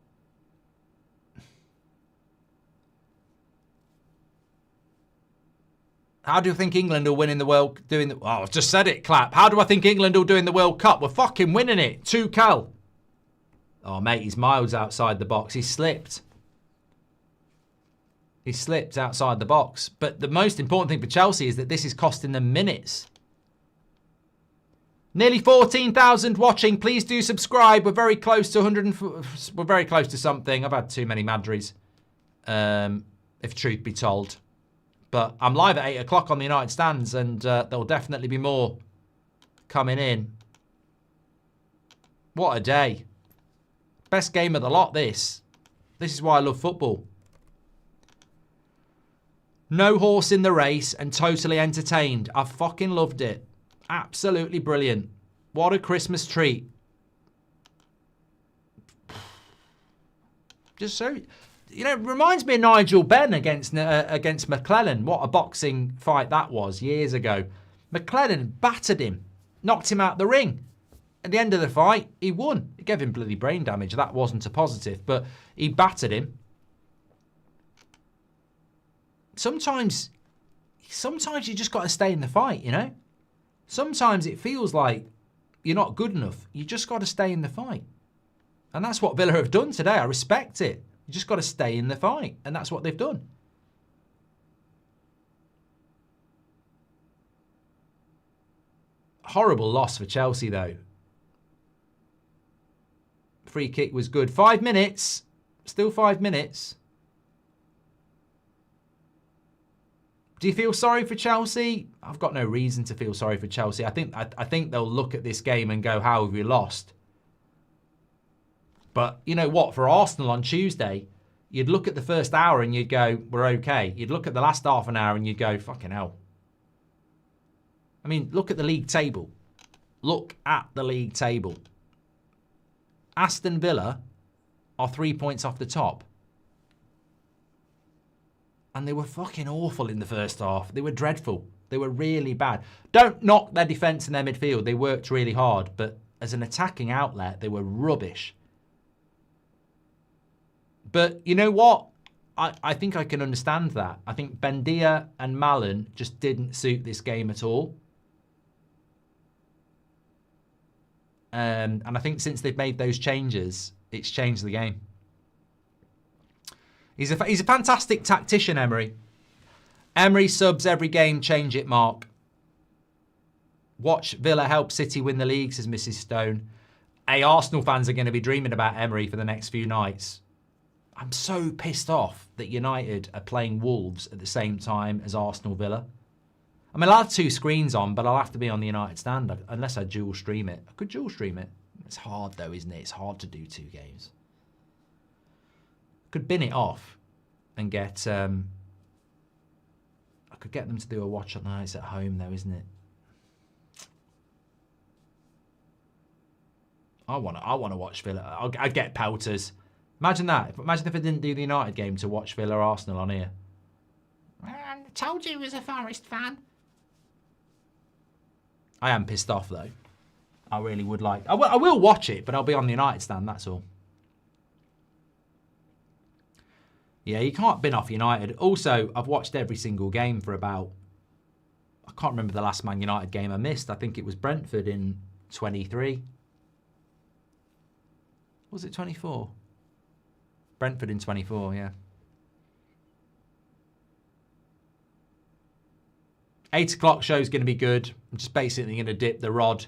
How do you think England will win in the World... Oh, I've just said it, clap. How do I think England will do in the World Cup? We're fucking winning it. 2-0. Oh, mate, he's miles outside the box. He's slipped. He slipped outside the box. But the most important thing for Chelsea is that this is costing them minutes. Nearly 14,000 watching. Please do subscribe. We're very close to 100. We're very close to something. I've had too many Madries, if truth be told. But I'm live at 8 o'clock on the United Stands, and there'll definitely be more coming in. What a day. Best game of the lot, this. This is why I love football. No horse in the race and totally entertained. I fucking loved it. Absolutely brilliant. What a Christmas treat. Just so... You know, it reminds me of Nigel Benn against McClellan. What a boxing fight that was years ago. McClellan battered him. Knocked him out the ring. At the end of the fight, he won. It gave him bloody brain damage. That wasn't a positive, but he battered him. Sometimes you just got to stay in the fight, you know? Sometimes it feels like you're not good enough. You just got to stay in the fight. And that's what Villa have done today. I respect it. You just got to stay in the fight, and that's what they've done. Horrible loss for Chelsea, though. Free kick was good. 5 minutes. Still 5 minutes. Do you feel sorry for Chelsea? I've got no reason to feel sorry for Chelsea. I think they'll look at this game and go, how have we lost? But you know what? For Arsenal on Tuesday, you'd look at the first hour and you'd go, we're okay. You'd look at the last half an hour and you'd go, fucking hell. I mean, look at the league table. Look at the league table. Aston Villa are 3 points off the top. And they were fucking awful in the first half. They were dreadful. They were really bad. Don't knock their defence and their midfield. They worked really hard. But as an attacking outlet, they were rubbish. But you know what? I think I can understand that. I think Bendia and Malen just didn't suit this game at all. And I think since they've made those changes, it's changed the game. He's a fantastic tactician, Emery. Emery subs every game, change it, Mark. Watch Villa help City win the league, says Mrs. Stone. Hey, Arsenal fans are going to be dreaming about Emery for the next few nights. I'm so pissed off that United are playing Wolves at the same time as Arsenal Villa. I mean, I'll have 2 screens on, but I'll have to be on the United stand unless I dual stream it. I could dual stream it. It's hard though, isn't it? It's hard to do 2 games. Could bin it off and get I could get them to do a watch on nights at home though, isn't it? I want to watch Villa. I'd get pelters. Imagine that. Imagine if I didn't do the United game to watch Villa Arsenal on here. I told you he was a Forest fan. I am pissed off though. I really would like. I will watch it, but I'll be on the United stand. That's all. Yeah, you can't bin off United. Also, I've watched every single game for about... I can't remember the last Man United game I missed. I think it was Brentford in 23. Was it 24? Brentford in 24, yeah. 8 o'clock show's going to be good. I'm just basically going to dip the rod.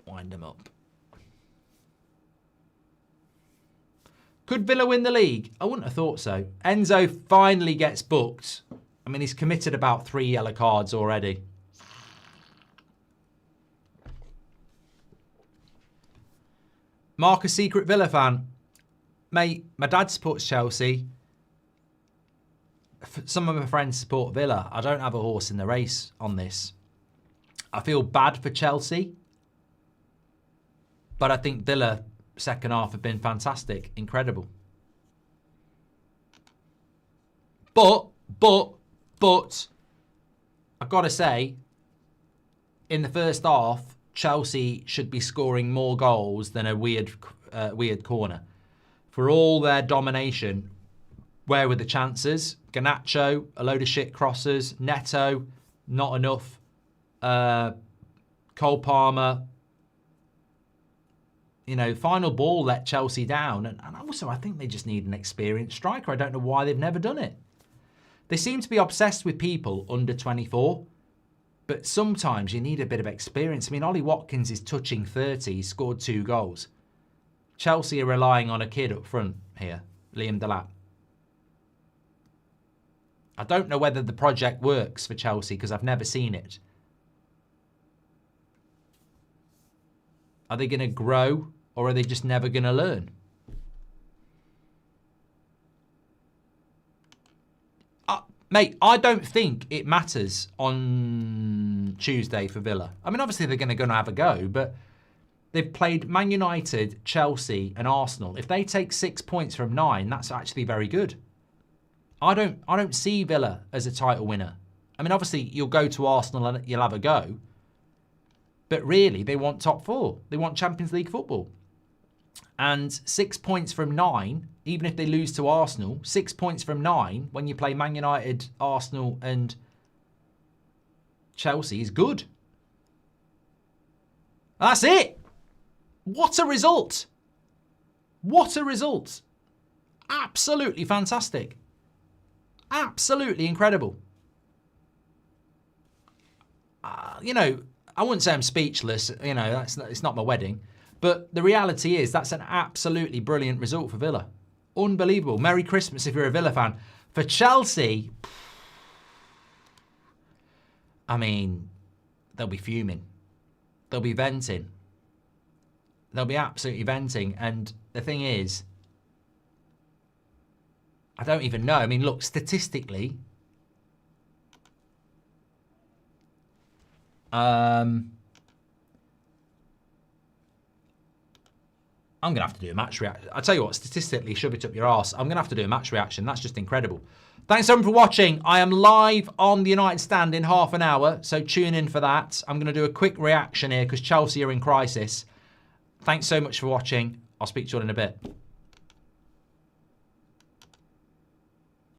Wind them up. Could Villa win the league? I wouldn't have thought so. Enzo finally gets booked. I mean, he's committed about 3 yellow cards already. Mark, a secret Villa fan. Mate, my dad supports Chelsea. Some of my friends support Villa. I don't have a horse in the race on this. I feel bad for Chelsea. But I think Villa, second half, have been fantastic. Incredible. But, I've got to say, in the first half, Chelsea should be scoring more goals than a weird corner. For all their domination, where were the chances? Garnacho, a load of shit crosses. Neto, not enough. Cole Palmer, you know, final ball let Chelsea down. And also, I think they just need an experienced striker. I don't know why they've never done it. They seem to be obsessed with people under 24. But sometimes you need a bit of experience. I mean, Ollie Watkins is touching 30. He scored 2 goals. Chelsea are relying on a kid up front here, Liam Delap. I don't know whether the project works for Chelsea because I've never seen it. Are they going to grow or are they just never going to learn? Mate, I don't think it matters on Tuesday for Villa. I mean, obviously they're going to have a go, but they've played Man United, Chelsea and Arsenal. If they take 6 points from 9, that's actually very good. I don't see Villa as a title winner. I mean, obviously you'll go to Arsenal and you'll have a go. But really, they want top 4. They want Champions League football. And 6 points from 9, even if they lose to Arsenal, 6 points from 9 when you play Man United, Arsenal and Chelsea is good. That's it. What a result. What a result. Absolutely fantastic. Absolutely incredible. You know, I wouldn't say I'm speechless. You know, it's not my wedding. But the reality is that's an absolutely brilliant result for Villa. Unbelievable. Merry Christmas if you're a Villa fan. For Chelsea, I mean, they'll be fuming. They'll be venting. They'll be absolutely venting. And the thing is, I don't even know. I mean, look, statistically, I'm going to have to do a match reaction. I'll tell you what, statistically, shove it up your arse. I'm going to have to do a match reaction. That's just incredible. Thanks everyone for watching. I am live on the United stand in half an hour, so tune in for that. I'm going to do a quick reaction here because Chelsea are in crisis. Thanks so much for watching. I'll speak to you all in a bit.